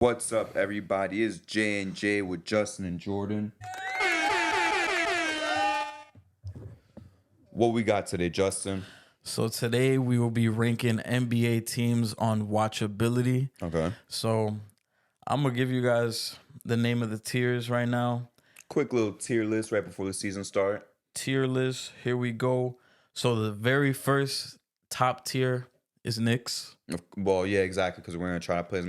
What's up, everybody? It's J and J with Justin and Jordan. What we got today, Justin? So today we will be ranking NBA teams on watchability. Okay. So I'm gonna give you guys the name of the tiers right now. Quick little tier list right before the season start. Tier list. Here we go. So the very first top tier is Knicks. Well, yeah, exactly, because we're gonna try to play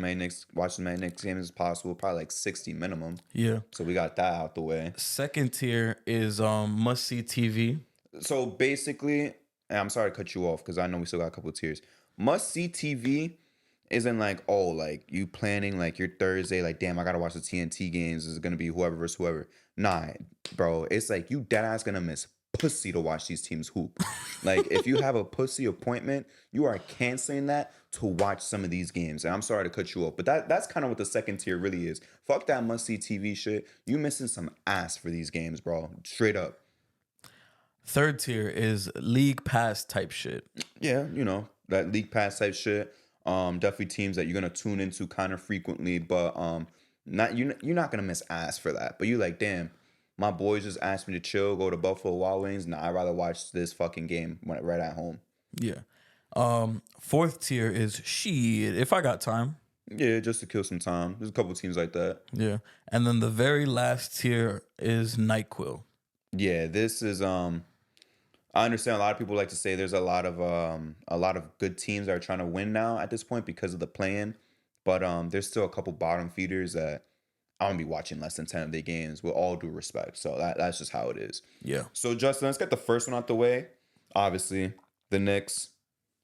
watch as many Knicks games as possible. Probably like 60 minimum. Yeah. So we got that out the way. Second tier is must see TV. So basically, and I'm sorry to cut you off because I know we still got a couple of tiers. Must see TV isn't like, oh, like you planning like your Thursday, like, damn, I gotta watch the TNT games. This is gonna be whoever versus whoever. Nah, bro, it's like you dead ass gonna miss pussy to watch these teams hoop. Like, if you have a pussy appointment, you are canceling that to watch some of these games. And I'm sorry to cut you off, but that's kind of what the second tier really is. Fuck that must see TV shit. You missing some ass for these games, bro. Straight up. Third tier is league pass type shit. Yeah, you know, that league pass type shit. Definitely teams that you're gonna tune into kind of frequently, but you're not gonna miss ass for that. But you like, damn, my boys just asked me to chill, go to Buffalo Wild Wings. Nah, I'd rather watch this fucking game right at home. Yeah. Fourth tier is shit. If I got time. Yeah, just to kill some time. There's a couple teams like that. Yeah. And then the very last tier is NyQuil. Yeah, this is I understand a lot of people like to say there's a lot of good teams that are trying to win now at this point because of the plan, but there's still a couple bottom feeders that I'm gonna be watching less than 10 of their games with all due respect. So that's just how it is. Yeah. So Justin, let's get the first one out the way. Obviously, the Knicks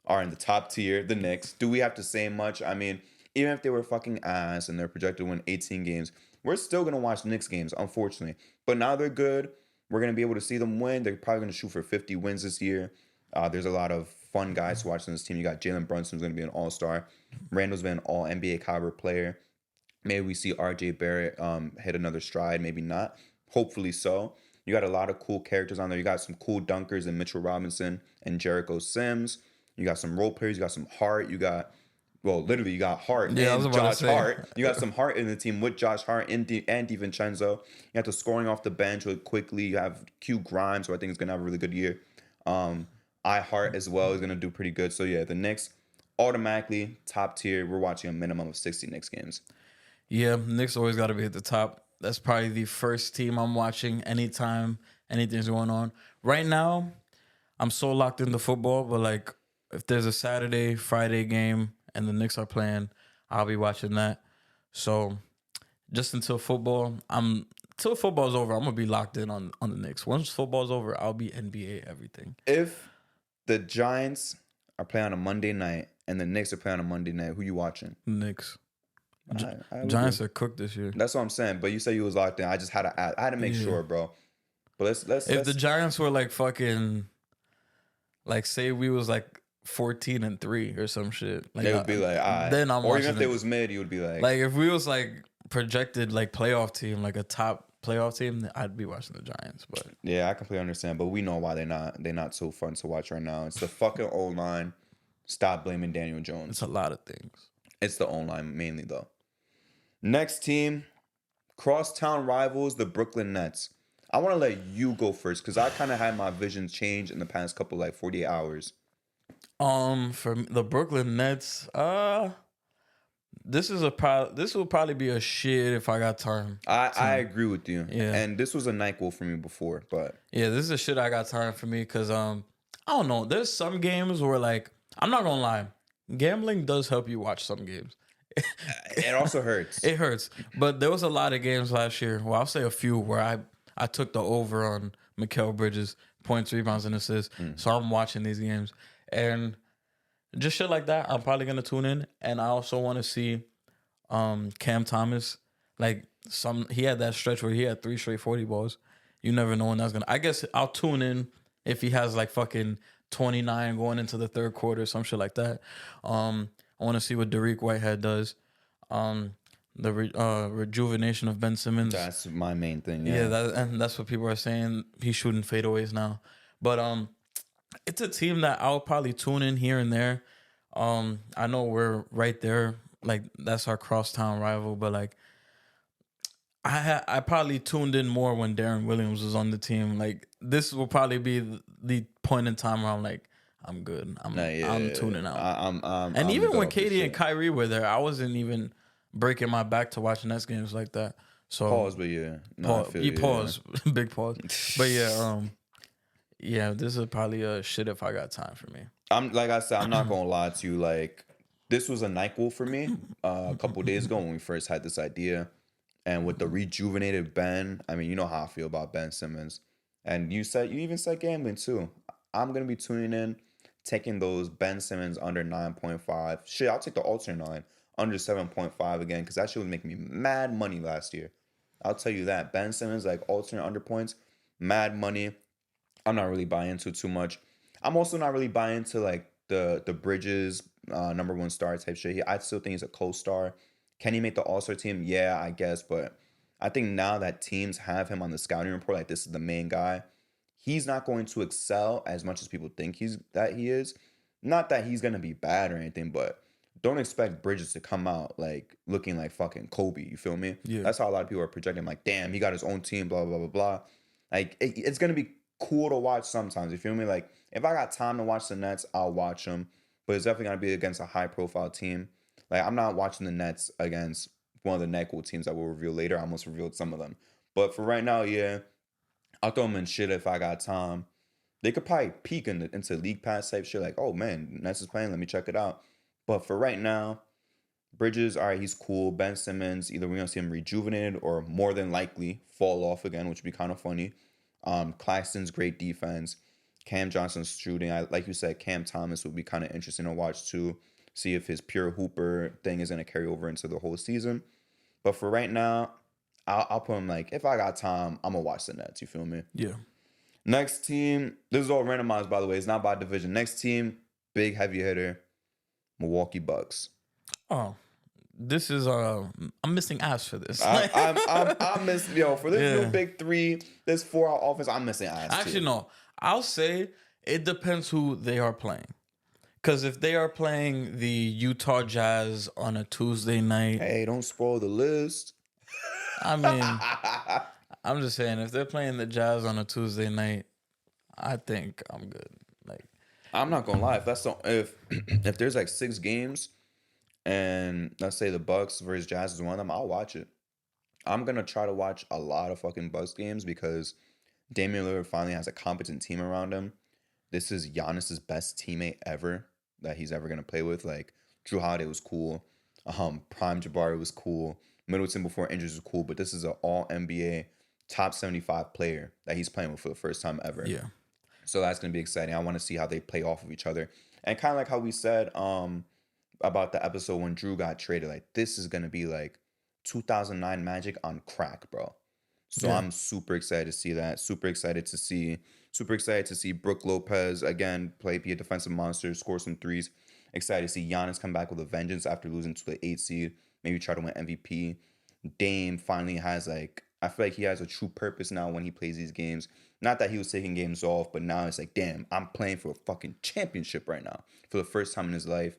are in the top tier. The Knicks. Do we have to say much? I mean, even if they were fucking ass and they're projected to win 18 games, we're still gonna watch Knicks games, unfortunately. But now they're good. We're going to be able to see them win. They're probably going to shoot for 50 wins this year. There's a lot of fun guys to watch on this team. You got Jalen Brunson, who's going to be an all-star. Randall's been an all-NBA caliber player. Maybe we see RJ Barrett hit another stride. Maybe not. Hopefully so. You got a lot of cool characters on there. You got some cool dunkers in Mitchell Robinson and Jericho Sims. You got some role players. You got some heart. Literally, you got Hart and Josh Hart. You got some heart in the team with Josh Hart and DiVincenzo. You have the scoring off the bench really quickly. You have Q Grimes, who I think is going to have a really good year. I Hart as well is going to do pretty good. So, yeah, the Knicks, automatically top tier. We're watching a minimum of 60 Knicks games. Yeah, Knicks always got to be at the top. That's probably the first team I'm watching anytime anything's going on. Right now, I'm so locked into football, but, like, if there's a Saturday, Friday game, and the Knicks are playing, I'll be watching that. So just until football's over, I'm gonna be locked in on the Knicks. Once football's over, I'll be NBA everything. If the Giants are playing on a Monday night and the Knicks are playing on a Monday night, who you watching? Knicks. I Giants are cooked this year. That's what I'm saying. But you said you was locked in. I just had to add. I had to make sure, bro. But let's. If the Giants were like fucking, like say we was like 14-3 or some shit. Like, they would be like, all right. Then I'm or watching even if they was mid, you would be like if we was like projected like playoff team, like a top playoff team, then I'd be watching the Giants. But yeah, I completely understand. But we know why they're not so fun to watch right now. It's the fucking O-line. Stop blaming Daniel Jones. It's a lot of things. It's the O-line mainly though. Next team, crosstown rivals, the Brooklyn Nets. I want to let you go first because I kind of had my visions change in the past couple 48 hours. For the Brooklyn Nets, this will probably be a shit if I got time. I agree with you. Yeah. And this was a NyQuil for me before, but yeah, this is a shit I got time for me because I don't know. There's some games where like I'm not gonna lie, gambling does help you watch some games. It also hurts. It hurts, but there was a lot of games last year. Well, I'll say a few where I took the over on Mikal Bridges points, rebounds, and assists. So I'm watching these games. And just shit like that, I'm probably gonna tune in. And I also want to see Cam Thomas. Like he had that stretch where he had 3 straight 40 balls. You never know when that's gonna. I guess I'll tune in if he has like fucking 29 going into the third quarter, some shit like that. I want to see what Derek Whitehead does. The rejuvenation of Ben Simmons. That's my main thing. Yeah, and that's what people are saying. He's shooting fadeaways now. But it's a team that I'll probably tune in here and there. I know we're right there like that's our crosstown rival. But like I probably tuned in more when Darren Williams was on the team. Like this will probably be the point in time where I'm like, I'm good. Nah, I'm yeah, tuning out. And I'm the even when dog for Katie and sure. Kyrie were there, I wasn't even breaking my back to watch Nets games like that. So Pause, but yeah, no, I pause, feel you you. Yeah. pause, big pause. But yeah, yeah, this is probably a shit if I got time for me. I'm like I said, I'm not gonna lie to you. Like this was a NyQuil for me a couple days ago when we first had this idea, and with the rejuvenated Ben. I mean, you know how I feel about Ben Simmons, and you even said gambling too. I'm gonna be tuning in, taking those Ben Simmons under 9.5. Shit, I'll take the alternate line under 7.5 again because that shit was making me mad money last year. I'll tell you that Ben Simmons like alternate under points, mad money. I'm not really buying into too much. I'm also not really buying into like the Bridges number one star type shit. I still think he's a co-star. Can he make the All-Star team? Yeah, I guess, but I think now that teams have him on the scouting report, like this is the main guy, he's not going to excel as much as people think he is. Not that he's gonna be bad or anything, but don't expect Bridges to come out like looking like fucking Kobe. You feel me? Yeah, That's how a lot of people are projecting. Like, damn, he got his own team. Blah blah blah blah. Like, it's gonna be cool to watch sometimes. You feel me? Like, if I got time to watch the Nets, I'll watch them. But it's definitely gonna be against a high profile team. Like, I'm not watching the Nets against one of the NyQuil teams that we'll reveal later. I almost revealed some of them. But for right now, yeah, I'll throw them in shit if I got time. They could probably peek into League Pass type shit. Like, oh man, Nets is playing. Let me check it out. But for right now, Bridges, all right, he's cool. Ben Simmons, either we're gonna see him rejuvenated or more than likely fall off again, which would be kind of funny. Claxton's great defense. Cam Johnson's shooting. I like you said, Cam Thomas would be kind of interesting to watch too. See if his pure hooper thing is gonna carry over into the whole season. But for right now, I'll put him like if I got time, I'm gonna watch the Nets. You feel me? yeah. Next team. This is all randomized by the way. It's not by division. Next team, big heavy hitter, Milwaukee Bucks. Oh, this is I'm missing ass for this. I'm missing for this new Yeah. big three, this 4-hour offense. I'm missing ass Actually, too. no. I'll say it depends who they are playing. Because if they are playing the Utah Jazz on a Tuesday night, Hey, don't spoil the list. I mean, I'm just saying, if they're playing the Jazz on a Tuesday night, I think I'm good. Like, I'm not gonna lie. If there's like 6 games and let's say the Bucks versus Jazz is one of them, I'll watch it. I'm gonna try to watch a lot of fucking Bucks games because Damian Lillard finally has a competent team around him. This is Giannis's best teammate ever that he's ever gonna play with. Like Drew Holiday was cool. Prime Jabari was cool. Middleton before injuries was cool, but this is an all NBA top 75 player that he's playing with for the first time ever. yeah. So that's gonna be exciting. I want to see how they play off of each other. And kind of like how we said about the episode when Drew got traded, like this is gonna be like 2009 Magic on crack, bro. So Yeah. I'm super excited to see that. Super excited to see Brook Lopez again be a defensive monster, score some threes. Excited to see Giannis come back with a vengeance after losing to the 8 seed. Maybe try to win MVP. Dame finally has I feel like he has a true purpose now when he plays these games. Not that he was taking games off, but now it's like, damn, I'm playing for a fucking championship right now for the first time in his life.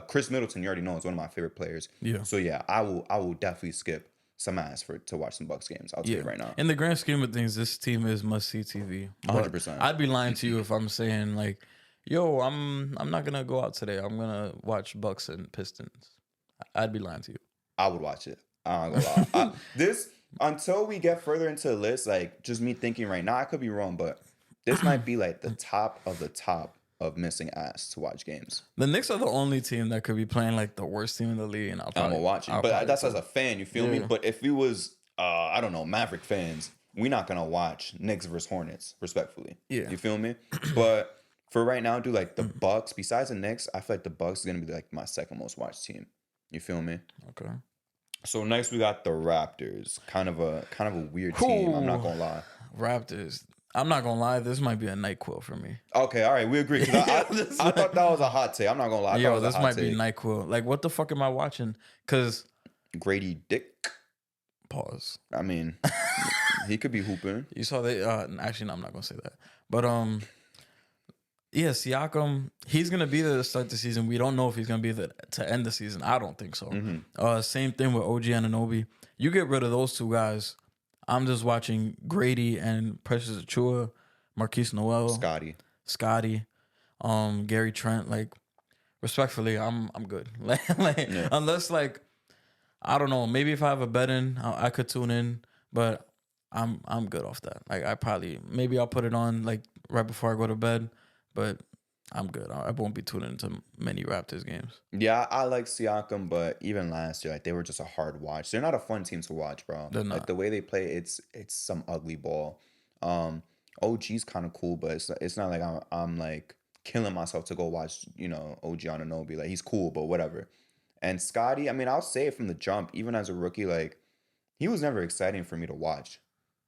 Chris Middleton, you already know, is one of my favorite players. Yeah. So yeah, I will definitely skip some ass to watch some Bucks games. I'll tell you right now. In the grand scheme of things, this team is must see TV. 100%. I'd be lying to you if I'm saying like, yo, I'm not gonna go out today. I'm gonna watch Bucks and Pistons. I'd be lying to you. I would watch it. I'm not gonna lie. This until we get further into the list, like just me thinking right now, I could be wrong, but this might be like the top of the top of missing ass to watch games. The Knicks are the only team that could be playing like the worst team in the league, and I'm gonna watch it. But that's as a fan, you feel me? But if we was I don't know, Maverick fans, we're not gonna watch Knicks versus Hornets, respectfully. Yeah. You feel me? But for right now, dude, like the Bucks, besides the Knicks, I feel like the Bucks is gonna be like my second most watched team. You feel me? Okay. So next we got the Raptors. Kind of a weird team. I'm not gonna lie. Raptors. I'm not gonna lie. This might be a NyQuil for me. Okay, all right, we agree. 'Cause I thought that was a hot take. I'm not gonna lie. I thought it Yo, was a this hot might take. be NyQuil. Like, what the fuck am I watching? Cause Grady Dick. pause. I mean, he could be hooping. You saw they. Actually, no, I'm not gonna say that. But Yeah, Siakam, he's gonna be there to start the season. We don't know if he's gonna be there to end the season. I don't think so. Mm-hmm. Same thing with OG Anunoby. You get rid of those two guys. I'm just watching Grady and Precious Achua, Marquise Noel, Scotty. Scotty, Gary Trent. Like respectfully, I'm good. Like Yeah. unless like I don't know, maybe if I have a bet in, I could tune in, but I'm good off that. Like I probably maybe I'll put it on like right before I go to bed, but I'm good. I won't be tuning into many Raptors games. Yeah, I like Siakam, but even last year, like they were just a hard watch. They're not a fun team to watch, bro. They're Like not. the way they play, it's some ugly ball. Um, OG's kind of cool, but it's not like I'm like killing myself to go watch, OG Anunoby. Like he's cool, but whatever. And Scotty, I mean, I'll say it from the jump, even as a rookie, like he was never exciting for me to watch.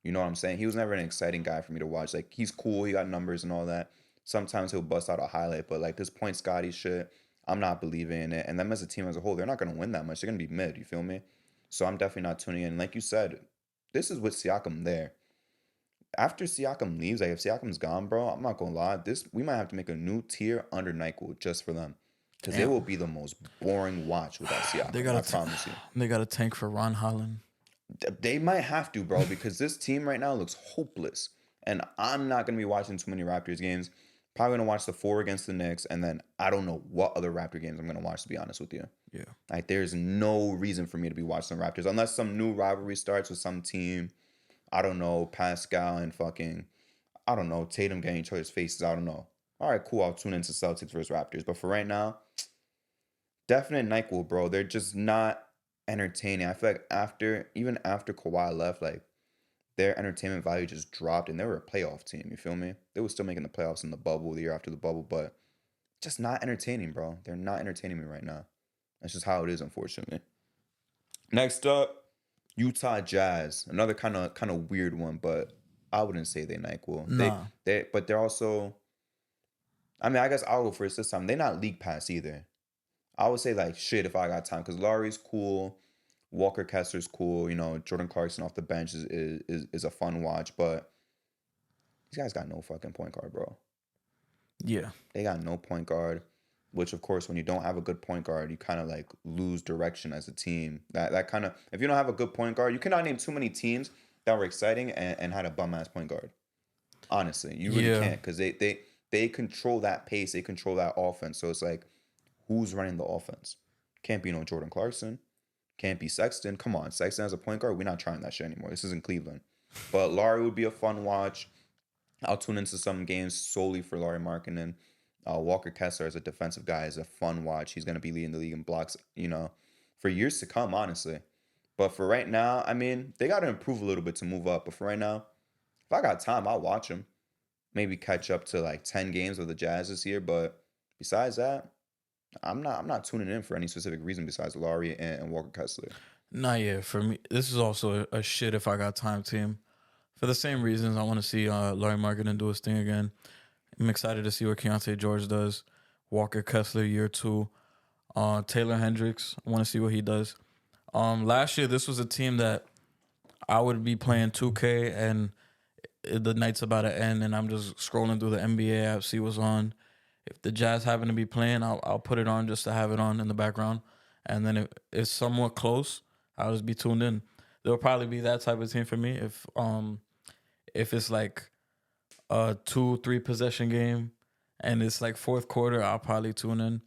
You know what I'm saying? He was never an exciting guy for me to watch. Like he's cool, he got numbers and all that. Sometimes he'll bust out a highlight, but like this point Scotty shit, I'm not believing in it. And them as a team as a whole, they're not gonna win that much. They're gonna be mid, you feel me? So I'm definitely not tuning in. Like you said, this is with Siakam there. After Siakam leaves, like if Siakam's gone, bro, I'm not gonna lie. This we might have to make a new tier under Nyquil just for them. Because they will Damn. be the most boring watch without They Siakam. got I a promise you. they got a tank for Ron Holland. They might have to, bro, because this team right now looks hopeless. And I'm not going to be watching too many Raptors games. Probably going to watch the four against the Knicks. And then I don't know what other Raptor games I'm going to watch, to be honest with you. Yeah. Like, there's no reason for me to be watching the Raptors unless some new rivalry starts with some team. I don't know, Pascal and fucking, I don't know, Tatum getting each other's faces. I don't know. All right, cool. I'll tune into Celtics versus Raptors. But for right now, definite Nyquil, bro. They're just not entertaining. I feel like even after Kawhi left, like their entertainment value just dropped, and they were a playoff team. You feel me? They were still making the playoffs in the bubble, the year after the bubble, but just not entertaining, bro. They're not entertaining me right now. That's just how it is, unfortunately. Next up, Utah Jazz, another kind of weird one, but I wouldn't say they Nyquil. Nah. But they're also. I mean, I guess I'll go first this time. They're not league pass either. I would say like shit if I got time because Laurie's cool, Walker Kessler's cool. Jordan Clarkson off the bench is a fun watch, but these guys got no fucking point guard, bro. Yeah. They got no point guard, which of course when you don't have a good point guard, you kind of like lose direction as a team. That kind of if you don't have a good point guard, you cannot name too many teams that were exciting and had a bum ass point guard. Honestly, you really Yeah. can't because they control that pace, they control that offense. So it's like, who's running the offense? Can't be no Jordan Clarkson. Can't be Sexton. Come on, Sexton as a point guard. We're not trying that shit anymore. This isn't Cleveland. But Laurie would be a fun watch. I'll tune into some games solely for Laurie Markkinen. Walker Kessler as a defensive guy is a fun watch. He's going to be leading the league in blocks, for years to come, honestly. But for right now, I mean, they got to improve a little bit to move up. But for right now, if I got time, I'll watch them. Maybe catch up to like 10 games of the Jazz this year. But besides that, I'm not tuning in for any specific reason besides Laurie and Walker Kessler. Nah, yeah. For me, this is also a shit if I got time team. For the same reasons, I want to see Larry Markkinen do his thing again. I'm excited to see what Keontae George does. Walker Kessler, year two. Taylor Hendricks, I want to see what he does. Last year, this was a team that I would be playing 2K and the night's about to end and I'm just scrolling through the NBA app, see what's on. If the Jazz happen to be playing, I'll put it on just to have it on in the background. And then if it's somewhat close, I'll just be tuned in. There'll probably be that type of team for me if it's like a 2-3 possession game and it's like fourth quarter, I'll probably tune in.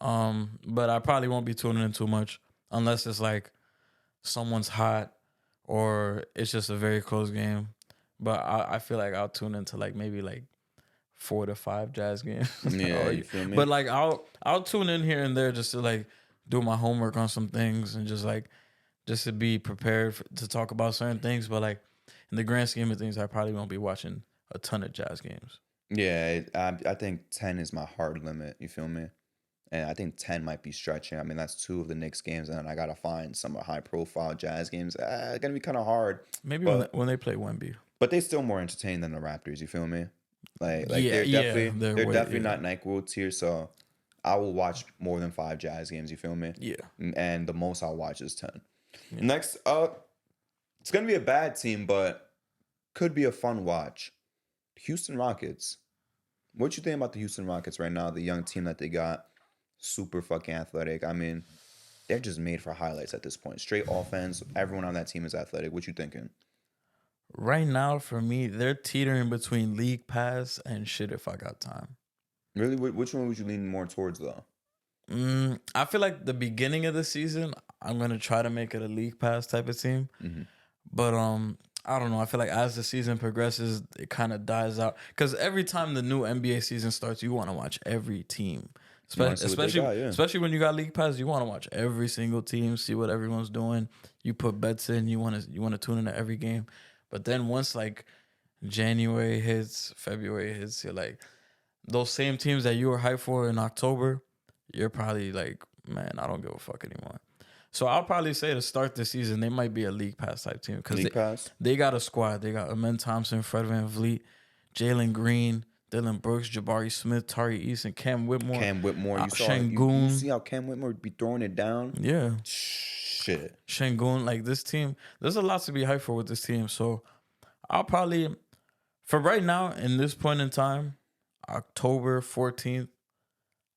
But I probably won't be tuning in too much unless it's like someone's hot or it's just a very close game. But I feel like I'll tune into like maybe like 4 to 5 Jazz games. Yeah, you feel me? But like I'll tune in here and there just to like do my homework on some things and just to be prepared to talk about certain things. But like in the grand scheme of things, I probably won't be watching a ton of Jazz games. Yeah, I think 10 is my hard limit. You feel me? And I think 10 might be stretching. I mean, that's two of the Knicks games, and then I gotta find some high profile Jazz games. Gonna be kind of hard, Maybe but when they play Wemby. but they still more entertaining than the Raptors. You feel me? Like Yeah, they're yeah, definitely they're they're way- definitely yeah. not Nyquil tier. So I will watch more than 5 Jazz games. You feel me? Yeah. And the most I'll watch is 10. Next up, it's gonna be a bad team, but could be a fun watch. Houston Rockets. What you think about the Houston Rockets right now? The young team that they got, super fucking athletic. I mean, they're just made for highlights at this point. Straight offense. Everyone on that team is athletic. What you thinking? Right now, for me, they're teetering between league pass and shit if I got time. Really, which one would you lean more towards though? I feel like the beginning of the season, I'm gonna try to make it a league pass type of team. Mm-hmm. But I don't know. I feel like as the season progresses, it kind of dies out. Because every time the new NBA season starts, you want to watch every team, You want to see what they got, yeah. especially when you got league pass. You want to watch every single team, see what everyone's doing. You put bets in. You want to tune into every game. But then once like January hits, February hits, you're like those same teams that you were hyped for in October. You're probably like, man, I don't give a fuck anymore. So I'll probably say to start the season, they might be a league pass type team because League pass. they got a squad. They got Amen Thompson, Fred Van Vliet, Jalen Green, Dylan Brooks, Jabari Smith, Tari Eason, Cam Whitmore, Cam Whitmore. You saw you Shangoon. see how Cam Whitmore be throwing it down? Yeah, Shit. Shangoon. Like this team, there's a lot to be hyped for with this team. So I'll probably, for right now, in this point in time, October 14th,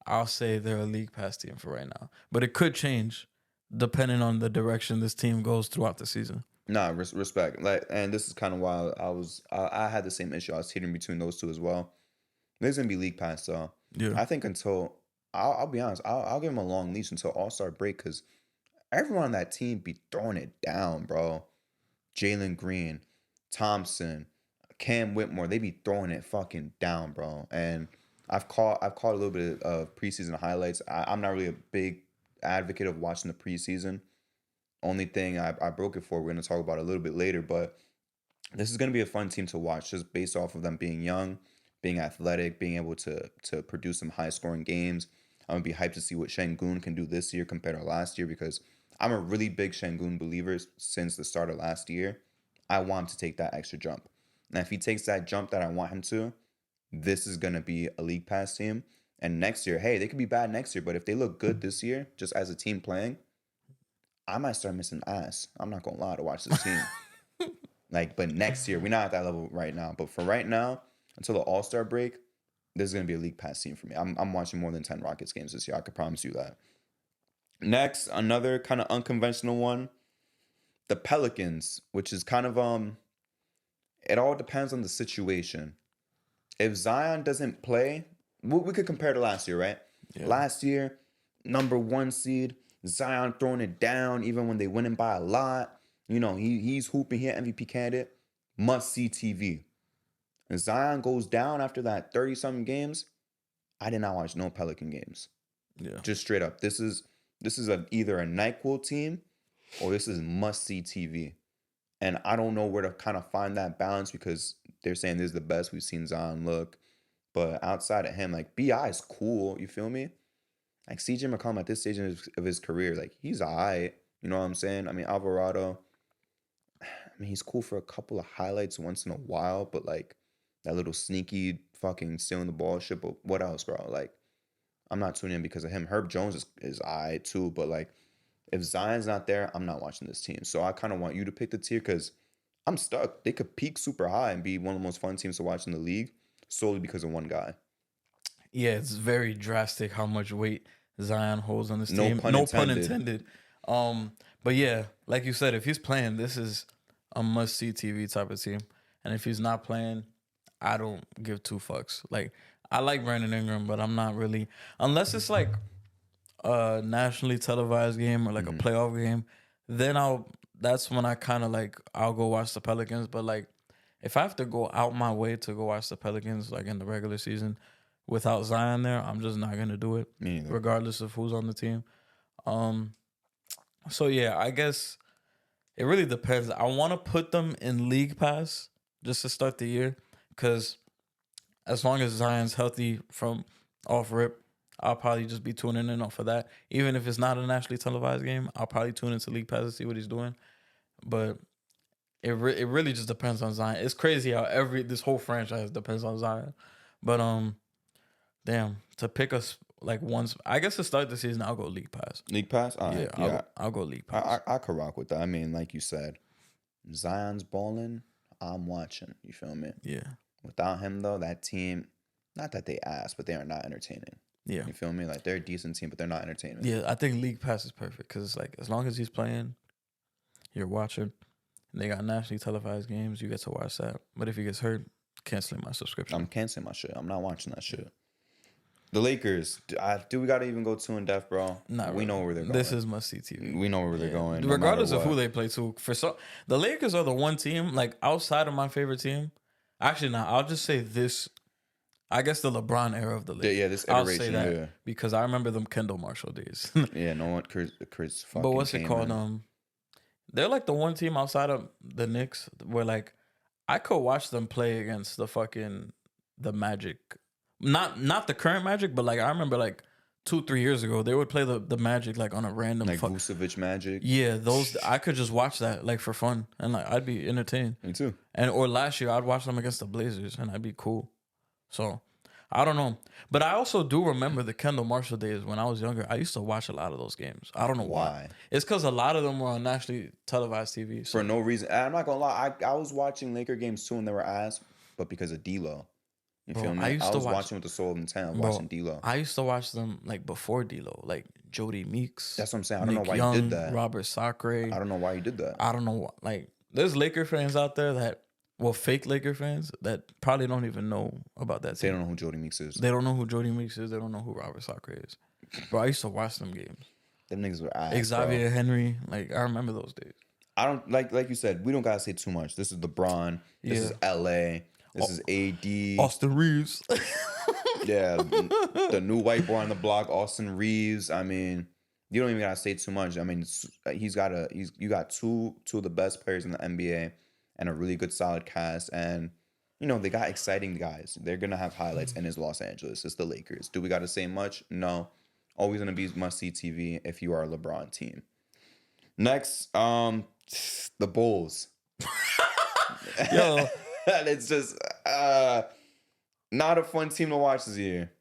I'll say they're a league pass team for right now. But it could change depending on the direction this team goes throughout the season. Nah, respect. Like, and this is kind of why I had the same issue. I was teetering between those two as well. There's gonna be league pass, so Yeah. I think until I'll be honest, I'll give him a long leash until All Star break because everyone on that team be throwing it down, bro. Jalen Green, Thompson, Cam Whitmore, they be throwing it fucking down, bro. And I've caught a little bit of preseason highlights. I'm not really a big advocate of watching the preseason. Only thing I broke it for, we're gonna talk about a little bit later, but this is gonna be a fun team to watch just based off of them being young, being athletic, being able to produce some high scoring games. I'm gonna be hyped to see what Shangoon can do this year compared to last year because I'm a really big Shangoon believer since the start of last year. I want him to take that extra jump. And if he takes that jump that I want him to, this is gonna be a league pass team. And next year, hey, they could be bad next year, but if they look good this year, just as a team playing, I might start missing ass. I'm not gonna lie to watch this team. Like, but next year, we're not at that level right now. But for right now, until the All Star break, this is gonna be a league pass team for me. I'm watching more than 10 Rockets games this year. I could promise you that. Next, another kind of unconventional one, the Pelicans, which is kind of it all depends on the situation. If Zion doesn't play, we could compare to last year, right? Yeah. Last year, number 1 seed, Zion throwing it down even when they winning by a lot. You know, he's hooping here, MVP candidate, must see TV. And Zion goes down after that 30-something games. I did not watch no Pelican games. Yeah. Just straight up. This is either a NyQuil team or this is must see TV. And I don't know where to kind of find that balance because they're saying this is the best we've seen Zion look. But outside of him, like BI is cool. You feel me? Like CJ McCollum at this stage of his career, like he's alright. You know what I'm saying? I mean, Alvarado, I mean, he's cool for a couple of highlights once in a while, but like that little sneaky fucking stealing the ball shit. But what else, bro? Like, I'm not tuning in because of him. Herb Jones is alright too, but like if Zion's not there, I'm not watching this team. So I kind of want you to pick the tier because I'm stuck. They could peak super high and be one of the most fun teams to watch in the league solely because of one guy. Yeah, it's very drastic how much weight Zion holds on this No team. pun No pun intended. intended. But yeah, like you said, if he's playing, this is a must see TV type of team. And if he's not playing, I don't give two fucks. Like I like Brandon Ingram, but I'm not really unless it's like a nationally televised game or like a playoff game, then that's when I kind of like I'll go watch the Pelicans. But like if I have to go out my way to go watch the Pelicans like in the regular season without Zion there, I'm just not gonna do it. Me neither. Regardless of who's on the team. So yeah, I guess it really depends. I want to put them in League Pass just to start the year because as long as Zion's healthy from off rip, I'll probably just be tuning in off of that. Even if it's not a nationally televised game, I'll probably tune into League Pass to see what he's doing. But it really just depends on Zion. It's crazy how this whole franchise depends on Zion. But damn, to pick us like once, I guess to start the season, I'll go League Pass. League pass? All right. Yeah, I'll go League Pass. I could rock with that. I mean, like you said, Zion's balling. I'm watching. You feel me? Yeah. Without him though, that team, not that they ass, but they are not entertaining. Yeah. You feel me? Like they're a decent team, but they're not entertaining. Yeah, I think League Pass is perfect because it's like as long as he's playing, you're watching. And they got nationally televised games. You get to watch that. But if he gets hurt, canceling my subscription. I'm canceling my shit. I'm not watching that shit. The Lakers, do we gotta even go too in depth, bro? Not we really. know where they're going. This is must see TV. We know where they're going. No Regardless matter of who what. they play too. The Lakers are the one team, like outside of my favorite team. Actually, no, I'll just say this. I guess the LeBron era of the Lakers. Yeah, this I'll iteration. say that Yeah. because I remember them Kendall Marshall days. Yeah, no one. Chris fucking. But what's it came called? in. They're like the one team outside of the Knicks where like I could watch them play against the Magic. Not the current Magic, but like I remember like 2-3 years ago they would play the Magic like on a random Like Vucevic Magic. Yeah, those I could just watch that like for fun and like I'd be entertained. Me too. Or last year I'd watch them against the Blazers and I'd be cool. So I don't know. But I also do remember the Kendall Marshall days when I was younger. I used to watch a lot of those games. I don't know why. It's because a lot of them were on nationally televised TV. So. For no reason. I'm not going to lie. I was watching Laker games too and they were ass, but because of D-Lo. You feel me? I was watching with the soul of intent. I was watching D-Lo. I used to watch them like before D-Lo, like Jody Meeks. That's what I'm saying. I don't know why Young, you did that. Robert Sacre. I don't know why you did that. I don't know. Like, there's Laker fans out there that, fake Laker fans that probably don't even know about that team. They don't know who Jody Meeks is. They don't know who Jody Meeks is. They don't know who Robert Sacre is. Bro, I used to watch them games. Them niggas were ass, Xavier Henry. Like, I remember those days. I don't, like you said, we don't got to say too much. This is LeBron. This is LA. This is AD. Austin Reeves. Yeah, the new white boy on the block, Austin Reeves. I mean, you don't even gotta say too much. I mean, you got two of the best players in the NBA and a really good solid cast, and you know they got exciting guys. They're gonna have highlights, and it's Los Angeles. It's the Lakers. Do we gotta say much? No. Always gonna be must see TV if you are a LeBron team. Next, the Bulls. Yo. It's just not a fun team to watch this year.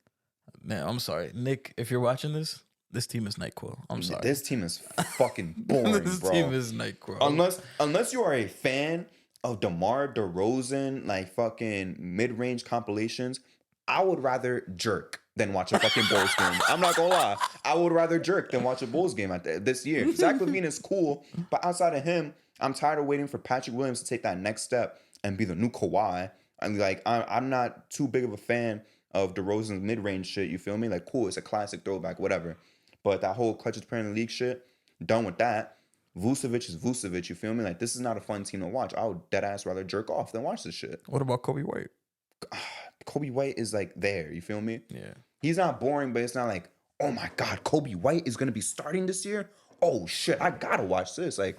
Man, I'm sorry. Nick, if you're watching this team is NyQuil. I'm sorry. This team is fucking boring, this bro. team is NyQuil. Unless you are a fan of DeMar DeRozan, like fucking mid-range compilations, I would rather jerk than watch a fucking Bulls game. I'm not gonna lie. I would rather jerk than watch a Bulls game this year. Zach LaVine is cool, but outside of him, I'm tired of waiting for Patrick Williams to take that next step and be the new Kawhi. I'm not too big of a fan of DeRozan's mid-range shit. You feel me? Like, cool, it's a classic throwback, whatever. But that whole clutches player in the league shit, done with that. Vucevic is Vucevic. You feel me? Like, this is not a fun team to watch. I would deadass rather jerk off than watch this shit. What about Kobe White? Kobe White is like there. You feel me? Yeah. He's not boring, but it's not like, oh my God, Kobe White is gonna be starting this year. Oh shit, I gotta watch this. Like,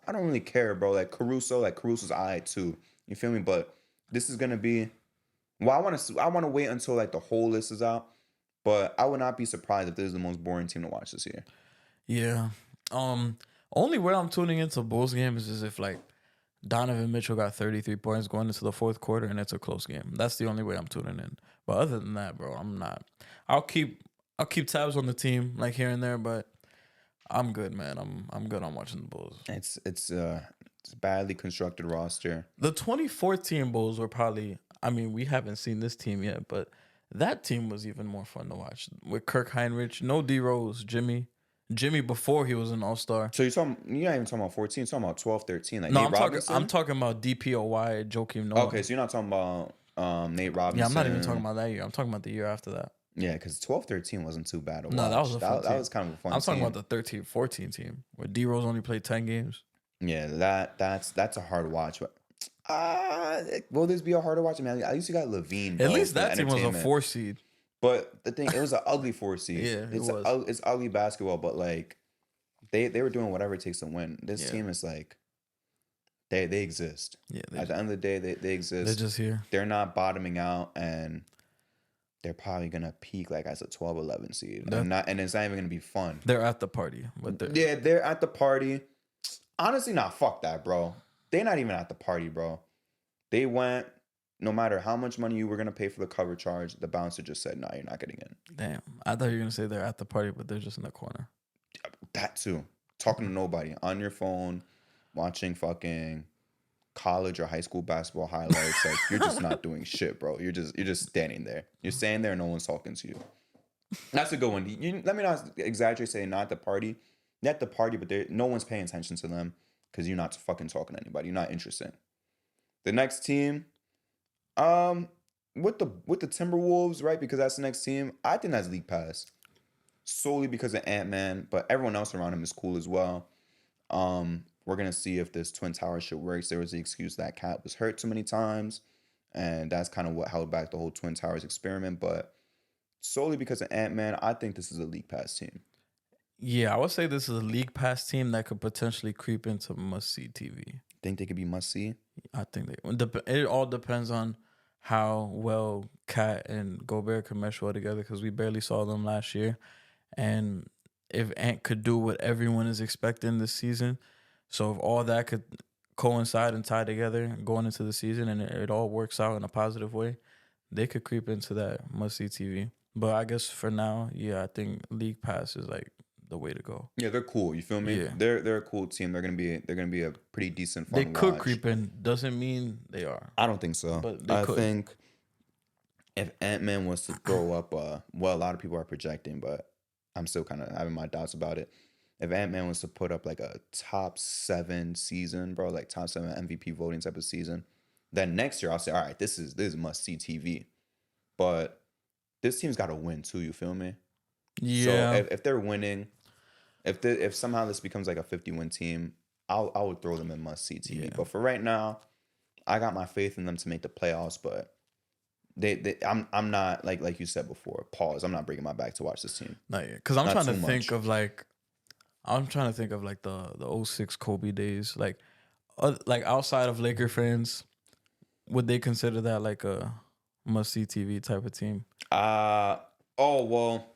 I don't really care, bro. Caruso's alright too. You feel me? But this is gonna be. Well, I want to wait until like the whole list is out. But I would not be surprised if this is the most boring team to watch this year. Yeah. Only way I'm tuning into Bulls games is if like Donovan Mitchell got 33 points going into the fourth quarter and it's a close game. That's the only way I'm tuning in. But other than that, bro, I'm not. I'll keep tabs on the team like here and there, but I'm good, man. I'm good on watching the Bulls. It's a badly constructed roster. The 2014 Bulls were probably. I mean, we haven't seen this team yet, but that team was even more fun to watch with Kirk Heinrich, no D Rose, Jimmy before he was an All-Star. So you're not even talking about 14, you're talking about 12, 13. Like No, Nate Robinson? I'm talking about DPOY, Joakim Noah. Okay, so you're not talking about Nate Robinson. Yeah, I'm not even talking about that year. I'm talking about the year after that. Yeah, because 12, 13 wasn't too bad. No, that was a fun team. That was kind of a fun I'm talking team. about the 13, 14 team where D Rose only played 10 games. Yeah, that's a hard watch. But will this be a harder watch? I mean, at least you got Levine. At least that team was a 4 seed. But the thing, it was an ugly 4 seed. Yeah, it's ugly basketball. But like, they were doing whatever it takes to win. This team is like, they exist. Yeah. At the end of the day, they exist. They're just here. They're not bottoming out, and they're probably gonna peak like as a 12, 11 seed. And it's not even gonna be fun. They're at the party, but they're at the party. Honestly, fuck that, bro. They're not even at the party, bro. They went, no matter how much money you were going to pay for the cover charge, the bouncer just said, no, you're not getting in. Damn. I thought you were going to say they're at the party, but they're just in the corner. That too. Talking to nobody. On your phone, watching fucking college or high school basketball highlights, like you're just not doing shit, bro. You're just standing there. You're standing there and no one's talking to you. That's a good one. Let me not exaggerate saying not at the party. Not the party, but no one's paying attention to them because you're not fucking talking to anybody. You're not interested. The next team, um, with the Timberwolves, right? Because that's the next team. I think that's League Pass solely because of Ant-Man, but everyone else around him is cool as well. We're gonna see if this Twin Tower shit works. There was the excuse that Cat was hurt too many times, and that's kind of what held back the whole Twin Towers experiment. But solely because of Ant-Man, I think this is a League Pass team. Yeah, I would say this is a League Pass team that could potentially creep into must-see TV. Think they could be must see? I think it all depends on how well Cat and Gobert can mesh well together because we barely saw them last year. And if Ant could do what everyone is expecting this season, so if all that could coincide and tie together going into the season and it all works out in a positive way, they could creep into that must-see TV. But I guess for now, yeah, I think League Pass is like the way to go. Yeah, they're cool. You feel me? Yeah. They're a cool team. They're gonna be a pretty decent fun They could watch. creep in. Doesn't mean they are. I don't think so. But they I could. think if Ant-Man was to throw up, well, a lot of people are projecting, but I'm still kind of having my doubts about it. If Ant-Man was to put up like a top 7 season, bro, like top 7 MVP voting type of season, then next year I'll say, all right, this is must see TV. But this team's got to win too. You feel me? Yeah. So if they're winning, if somehow this becomes like a 50-win team, I would throw them in must see TV. Yeah. But for right now, I got my faith in them to make the playoffs. But I'm not like you said before. Pause. I'm not bringing my back to watch this team. Not yet. Because I'm Not trying to too think much. of like, the 06 Kobe days. Like outside of Laker fans, would they consider that like a must see TV type of team? Well,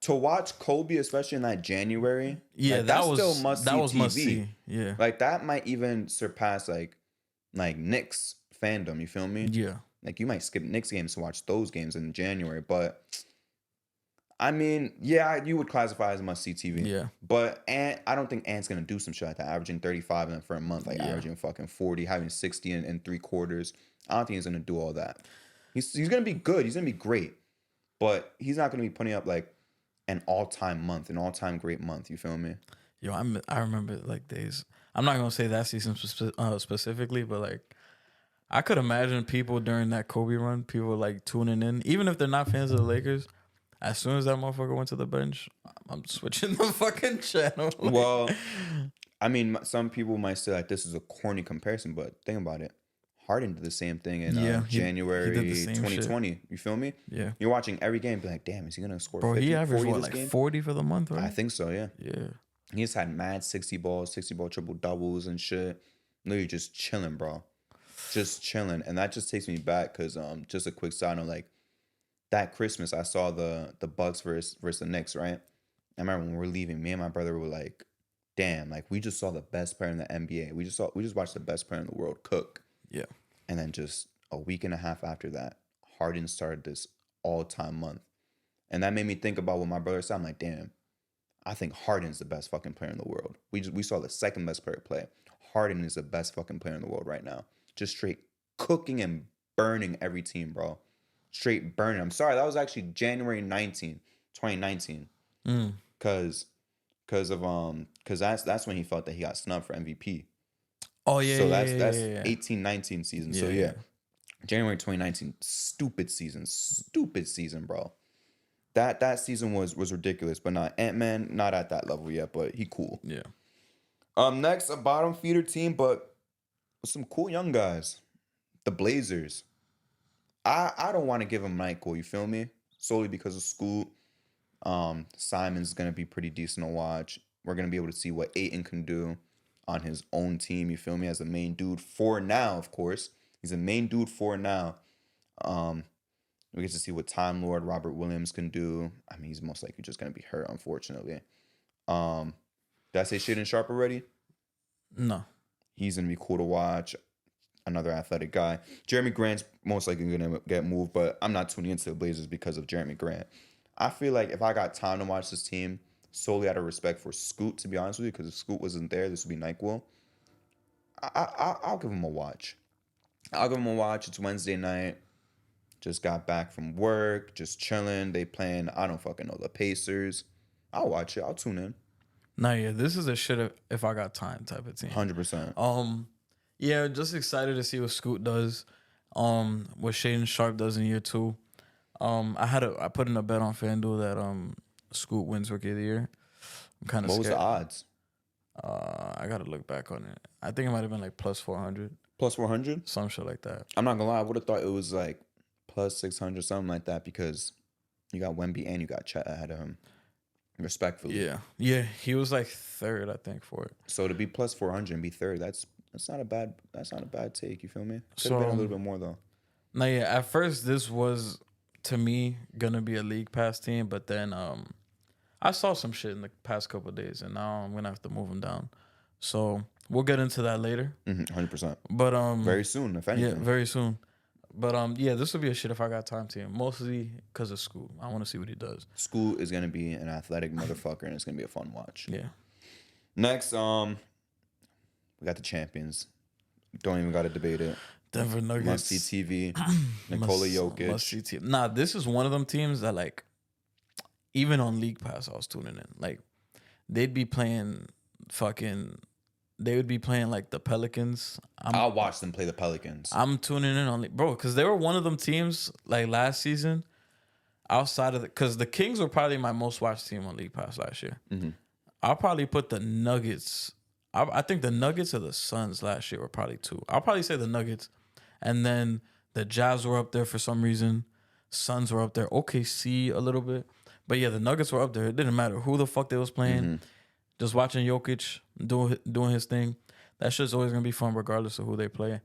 to watch Kobe, especially in that January, Yeah, like, that that's was still must that see was TV. must see. Yeah. Like that might even surpass like Knicks fandom. You feel me? Yeah. Like you might skip Knicks games to watch those games in January, but I mean, yeah, you would classify as must see TV. Yeah. But I don't think Ant's gonna do some shit like that, averaging 35 in for a month, like Yeah. averaging fucking 40, having 60 in 3/4. I don't think he's gonna do all that. He's gonna be good. He's gonna be great, but he's not gonna be putting up like an all-time month, an all-time great month. You feel me? Yo, I remember like days. I'm not gonna say that season specifically, but like I could imagine people during that Kobe run, people like tuning in, even if they're not fans of the Lakers. As soon as that motherfucker went to the bench, I'm switching the fucking channel. Well, I mean, some people might say like this is a corny comparison, but think about it. Harden did the same thing in January he did the same 2020. shit. You feel me? Yeah. You're watching every game, be like, damn, is he gonna score? Bro, 50, he averaged 40 what, this like game? 40 for the month, right? I think so. Yeah. Yeah. He just had mad 60 ball triple doubles and shit. Literally just chilling, bro. Just chilling, and that just takes me back because just a quick side note, like that Christmas I saw the Bucks versus the Knicks, right? I remember when we were leaving, me and my brother were like, damn, like we just saw the best player in the NBA. We just watched the best player in the world cook. Yeah. And then just a week and a half after that, Harden started this all-time month. And that made me think about what my brother said. I'm like, damn, I think Harden's the best fucking player in the world. We saw the second best player play. Harden is the best fucking player in the world right now. Just straight cooking and burning every team, bro. Straight burning. I'm sorry, that was actually January 19, 2019. Cause that's when he felt that he got snubbed for MVP. Oh yeah. So yeah, that's yeah. 18-19 season. Yeah, So yeah. January 2019, stupid season, bro. That season was ridiculous, but not Ant-Man, not at that level yet, but he cool. Yeah. Next, a bottom feeder team, but with some cool young guys. The Blazers. I don't want to give him Michael, you feel me? Solely because of Scoot. Simon's gonna be pretty decent to watch. We're gonna be able to see what Ayton can do on his own team, you feel me? As a main dude for now, of course. He's a main dude for now. We get to see what Time Lord Robert Williams can do. I mean, he's most likely just gonna be hurt, unfortunately. Did I say Shaden Sharp already? No. He's gonna be cool to watch. Another athletic guy. Jeremy Grant's most likely gonna get moved, but I'm not tuning into the Blazers because of Jeremy Grant. I feel like if I got time to watch this team solely out of respect for Scoot, to be honest with you, because if Scoot wasn't there, this would be NyQuil. I'll give them a watch. I'll give them a watch. It's Wednesday night. Just got back from work, just chilling. They playing, I don't fucking know, the Pacers. I'll watch it. I'll tune in. Nah, yeah, this is a shit if I got time type of team. 100%. Yeah, just excited to see what Scoot does. What Shaden Sharp does in year 2. I put in a bet on FanDuel that Scoot wins Rookie of the Year. I'm kind of What was scared. the odds? I gotta look back on it. I think it might have been like plus 400, Plus 400? some shit like that. I'm not gonna lie. I would have thought it was like plus 600, something like that, because you got Wemby and you got Chet ahead of him. Respectfully. Yeah, he was like third, I think, for it. So to be plus 400 and be third, that's not a bad take. You feel me? Could So have been a little bit more though. Now, yeah, at first this was to me gonna be a league pass team, but then I saw some shit in the past couple of days, and now I'm gonna have to move him down. So we'll get into that later. 100%. But Very soon, if anything. yeah, very soon. But yeah, this will be a shit if I got time team, mostly because of school. I want to see what he does. School is gonna be an athletic motherfucker, and it's gonna be a fun watch. Yeah. Next, we got the champions. Don't even gotta debate it. Denver Nuggets. Must see TV. Nikola Jokic. Must see team. Nah, this is one of them teams that like, even on League Pass, I was tuning in. Like, they'd be playing fucking. They would be playing like the Pelicans. I'll watch them play the Pelicans. I'm tuning in on bro, because they were one of them teams like last season. Outside of because the Kings were probably my most watched team on League Pass last year. I'll probably put the Nuggets. I think the Nuggets or the Suns last year were probably 2. I'll probably say the Nuggets, and then the Jazz were up there for some reason. Suns were up there. OKC a little bit, but yeah, the Nuggets were up there. It didn't matter who the fuck they was playing. Just watching Jokic doing his thing. That shit's always gonna be fun regardless of who they play.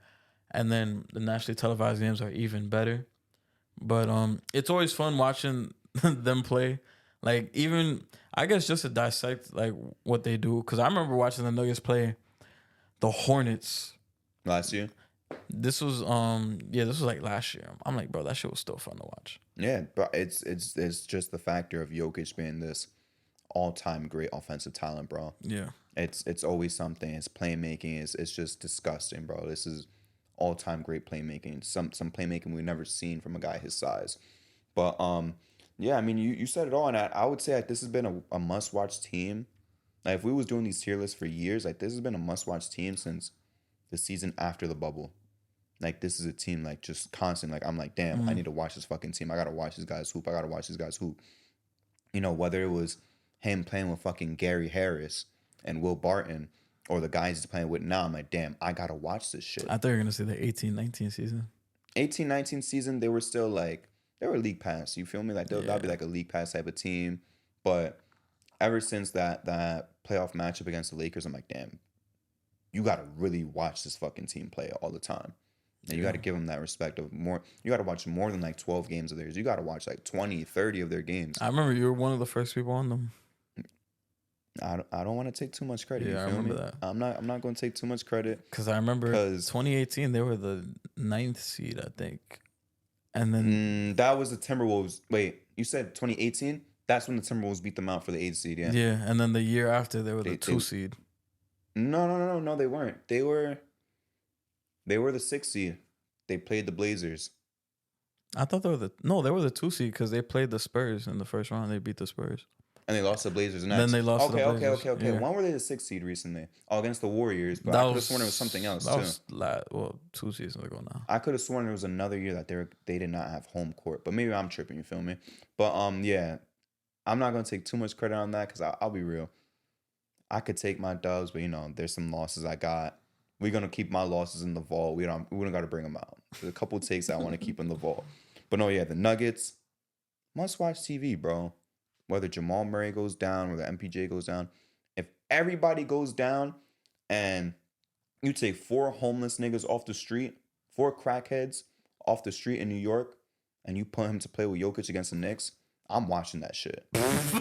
And then the nationally televised games are even better. But it's always fun watching them play. Like, even I guess just to dissect like what they do, because I remember watching the Nuggets play the Hornets Last year. This was like last year. I'm like, bro, that shit was still fun to watch. Yeah, but it's just the factor of Jokic being this all-time great offensive talent, bro. Yeah. It's always something. It's playmaking. It's just disgusting, bro. This is all-time great playmaking. Some playmaking we've never seen from a guy his size. But yeah, I mean, you said it all, and I would say like this has been a must-watch team. Like, if we was doing these tier lists for years, like this has been a must-watch team since the season after the bubble. Like, this is a team like just constant. Like, I'm like, damn, I need to watch this fucking team. I gotta watch this guy's hoop. I gotta watch this guy's hoop. You know, whether it was him playing with fucking Gary Harris and Will Barton, or the guys he's playing with now, I'm like, damn, I gotta watch this shit. I thought you were gonna say the 18-19 season. 18-19 season, they were still like, they were league pass. You feel me? Like that'd be like a league pass type of team. But ever since that playoff matchup against the Lakers, I'm like, damn, you gotta really watch this fucking team play all the time. And you got to give them that respect of more. You got to watch more than like 12 games of theirs. You got to watch like 20, 30 of their games. I remember you were one of the first people on them. I don't want to take too much credit. Yeah, you feel I remember me? that. I'm not going to take too much credit. Because I remember 2018, they were the 9th seed, I think. And then... that was the Timberwolves. Wait, you said 2018? That's when the Timberwolves beat them out for the 8th seed, yeah? Yeah, and then the year after, they were the 2 seed. No, they weren't. They were the 6th seed. They played the Blazers. I thought they were the 2 seed because they played the Spurs in the first round. They beat the Spurs. And they lost to the Blazers next. Then they lost to the Blazers. Okay. Yeah. When were they the 6th seed recently? Oh, against the Warriors. But I could have sworn it was something else, too. 2 seasons ago now. I could have sworn it was another year that they did not have home court. But maybe I'm tripping, you feel me? But yeah, I'm not going to take too much credit on that because I'll be real. I could take my dubs, but, you know, there's some losses I got. We're going to keep my losses in the vault. We don't got to bring them out. There's a couple of takes I want to keep in the vault. But no, yeah, the Nuggets, must-watch TV, bro. Whether Jamal Murray goes down, whether MPJ goes down. If everybody goes down and you take 4 homeless niggas off the street, 4 crackheads off the street in New York, and you put him to play with Jokic against the Knicks, I'm watching that shit.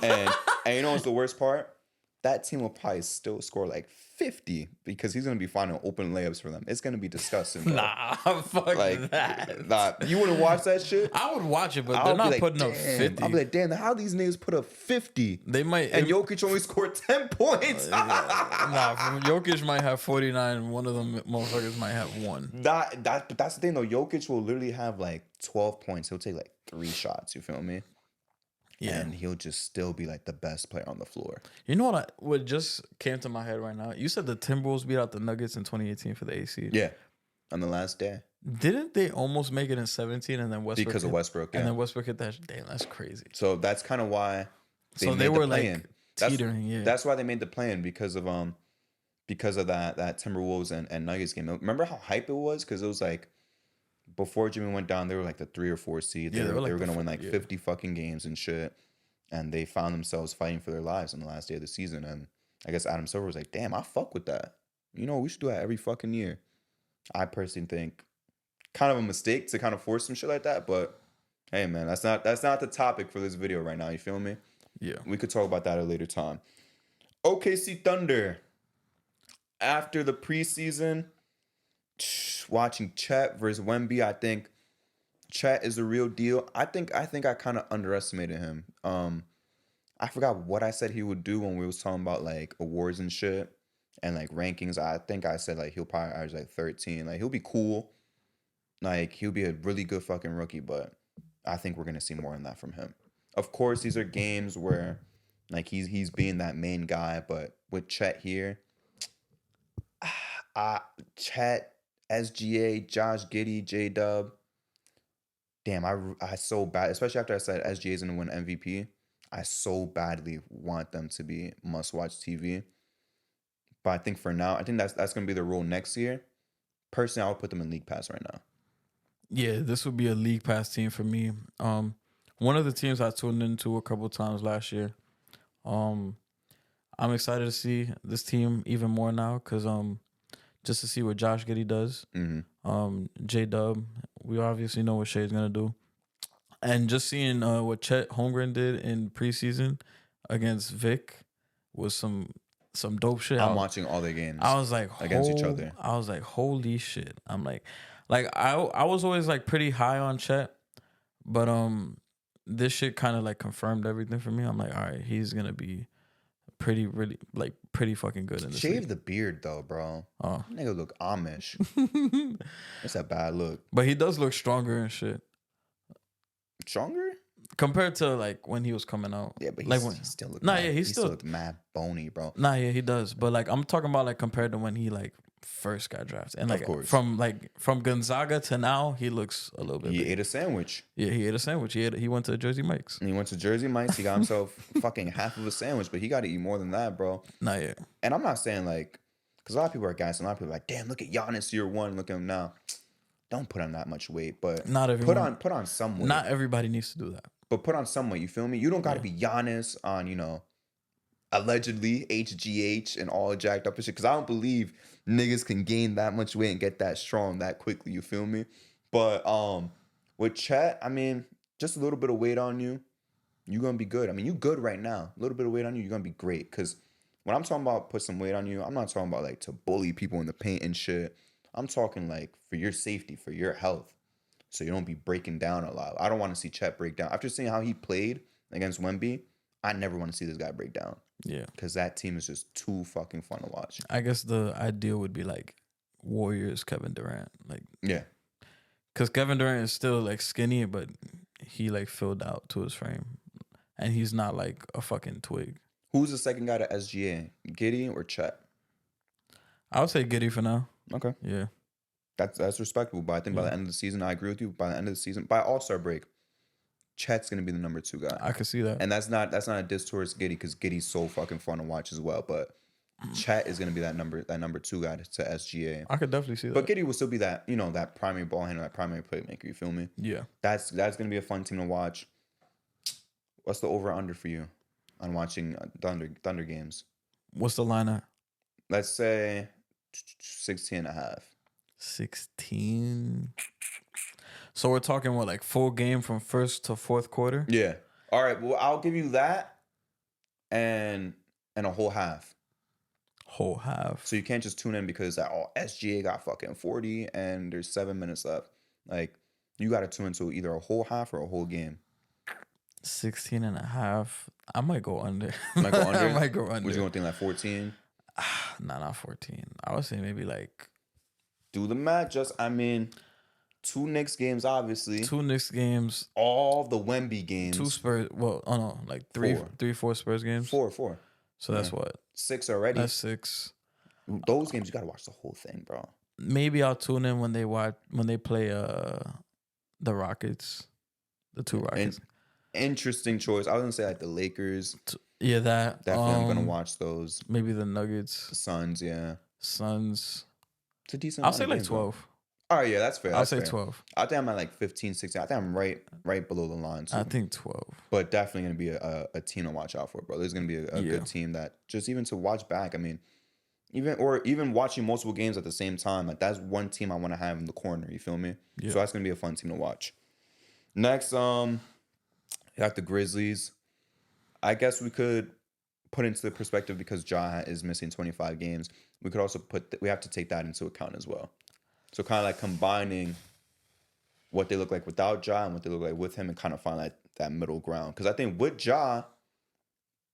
and you know what's the worst part? that team will probably still score like 50 because he's gonna be finding open layups for them. It's gonna be disgusting, bro. Nah, fuck Like, that. nah, you wouldn't watch that shit? I would watch it, but they're I'll be not like, putting up damn. 50. I'll be like, damn, how these niggas put up 50? They might. And Jokic only scored 10 points. Nah, Jokic might have 49, and one of them motherfuckers might have one. But that's the thing though. Jokic will literally have like 12 points. He'll take like 3 shots. You feel me? Yeah. And he'll just still be like the best player on the floor. You know what just came to my head right now? You said the Timberwolves beat out the Nuggets in 2018 for the AC. Yeah, on the last day Didn't they almost make it in 17 and then Westbrook because of Westbrook. Yeah. And then Westbrook hit that. Damn, that's crazy. So that's kind of why. So they were like teetering. Yeah. That's why they made the play-in because of that Timberwolves and Nuggets game. Remember how hype it was? Because it was like before Jimmy went down, they were like the 3 or 4 seed. Yeah, they were like gonna win like 50 fucking games and shit. And they found themselves fighting for their lives on the last day of the season. And I guess Adam Silver was like, "Damn, I fuck with that. You know, we should do that every fucking year." I personally think kind of a mistake to kind of force some shit like that, but hey, man, that's not the topic for this video right now. You feel me? Yeah. We could talk about that at a later time. OKC Thunder. After the preseason, watching Chet versus Wemby, I think Chet is the real deal. I think I kind of underestimated him. I forgot what I said he would do when we was talking about like awards and shit and like rankings. I think I said like he'll probably average like 13. Like he'll be cool. Like he'll be a really good fucking rookie, but I think we're gonna see more than that from him. Of course, these are games where like he's being that main guy, but with Chet here, Chet, SGA, Josh Giddey, J Dub. Damn, I so bad, especially after I said SGA is gonna win MVP. I so badly want them to be must-watch TV. But I think for now, I think that's gonna be the rule next year. Personally, I would put them in League Pass right now. Yeah, this would be a League Pass team for me. One of the teams I tuned into a couple times last year. I'm excited to see this team even more now because just to see what Josh Giddey does. J Dub, we obviously know what Shea's gonna do, and just seeing what Chet Holmgren did in preseason against Vic was some dope shit. I'm watching all their games. I was like against each other. I was like, holy shit! I'm like I was always like pretty high on Chet, but this shit kind of like confirmed everything for me. I'm like, all right, he's gonna be pretty fucking good in this. Shave league. the beard though, bro. Oh, Nigga look Amish. It's a bad look. But he does look stronger and shit Stronger? compared to like when he was coming out. Yeah, but like he when, still look. Nah, mad, yeah, he still look mad bony, bro. Nah, yeah, he does. But like I'm talking about like compared to when he like first got drafted, and like Of course. from Gonzaga to now, he looks a little bit. He big. ate a sandwich. Yeah, he ate a sandwich. He went to Jersey Mike's. And he went to Jersey Mike's. He got himself fucking half of a sandwich, but he got to eat more than that, bro. Nah, yeah. And I'm not saying like, because a lot of people are gassing. A lot of people are like, damn, look at Giannis year 1. Look at him now. Don't put on that much weight, but Not everyone. put on some weight. Not everybody needs to do that. But put on some weight. You feel me? You don't got to be Giannis on, you know, allegedly HGH and all jacked up and shit. Because I don't believe niggas can gain that much weight and get that strong that quickly. You feel me? But with Chet, I mean, just a little bit of weight on you, you're gonna be good. I mean, you good right now. A little bit of weight on you, you're gonna be great. Because when I'm talking about put some weight on you, I'm not talking about like to bully people in the paint and shit. I'm talking like for your safety, for your health, so you don't be breaking down a lot. I don't want to see Chet break down. After seeing how he played against Wemby, I never want to see this guy break down. Yeah. Because that team is just too fucking fun to watch. I guess the ideal would be like Warriors Kevin Durant. Like, yeah. Because Kevin Durant is still like skinny, but he like filled out to his frame. And he's not like a fucking twig. Who's the second guy to SGA? Giddey or Chet? I would say Giddey for now. Okay. Yeah. That's respectable. But I think by the end of the season, I agree with you. By the end of the season, by All-Star break, Chet's gonna be the number 2 guy. I could see that. And that's not a diss towards Giddey because Giddey's so fucking fun to watch as well. But Chet is gonna be that number 2 guy to SGA. I could definitely see that. But Giddey will still be that, you know, that primary ball handler, that primary playmaker. You feel me? Yeah. That's gonna be a fun team to watch. What's the over under for you on watching Thunder games? What's the line at? Let's say 16.5. 16. So we're talking what, like full game from first to fourth quarter? Yeah. All right. Well, I'll give you that, and and a whole half. Whole half. So you can't just tune in because SGA got fucking 40 and there's 7 minutes left. Like, you got to tune into either a whole half or a whole game. 16 and a half. I might go under. Might go under? I might go under. Would you going to think like 14? Nah, not 14. I would say maybe like... Do the math. I mean, 2 Knicks games, obviously. 2 Knicks games. All the Wemby games. 2 Spurs. Well, oh no, like 4 Spurs games. 4. So that's what? 6 already. That's 6. Those games, you got to watch the whole thing, bro. Maybe I'll tune in when they play the Rockets. The 2 Rockets. Interesting choice. I was going to say like the Lakers. Yeah, that. Definitely I'm going to watch those. Maybe the Nuggets. The Suns, yeah. Suns. It's a decent I'll say like games, 12. Bro. All right, yeah, that's fair. I'll say 12. I think I'm at like 15, 16. I think I'm right below the line. So. I think 12. But definitely going to be a team to watch out for, bro. There's going to be a good team that just even to watch back. I mean, even watching multiple games at the same time. Like that's one team I want to have in the corner. You feel me? Yeah. So that's going to be a fun team to watch. Next, you got the Grizzlies. I guess we could put into the perspective because Ja is missing 25 games. We could also we have to take that into account as well. So kind of like combining what they look like without Ja and what they look like with him and kind of find that middle ground. Because I think with Ja,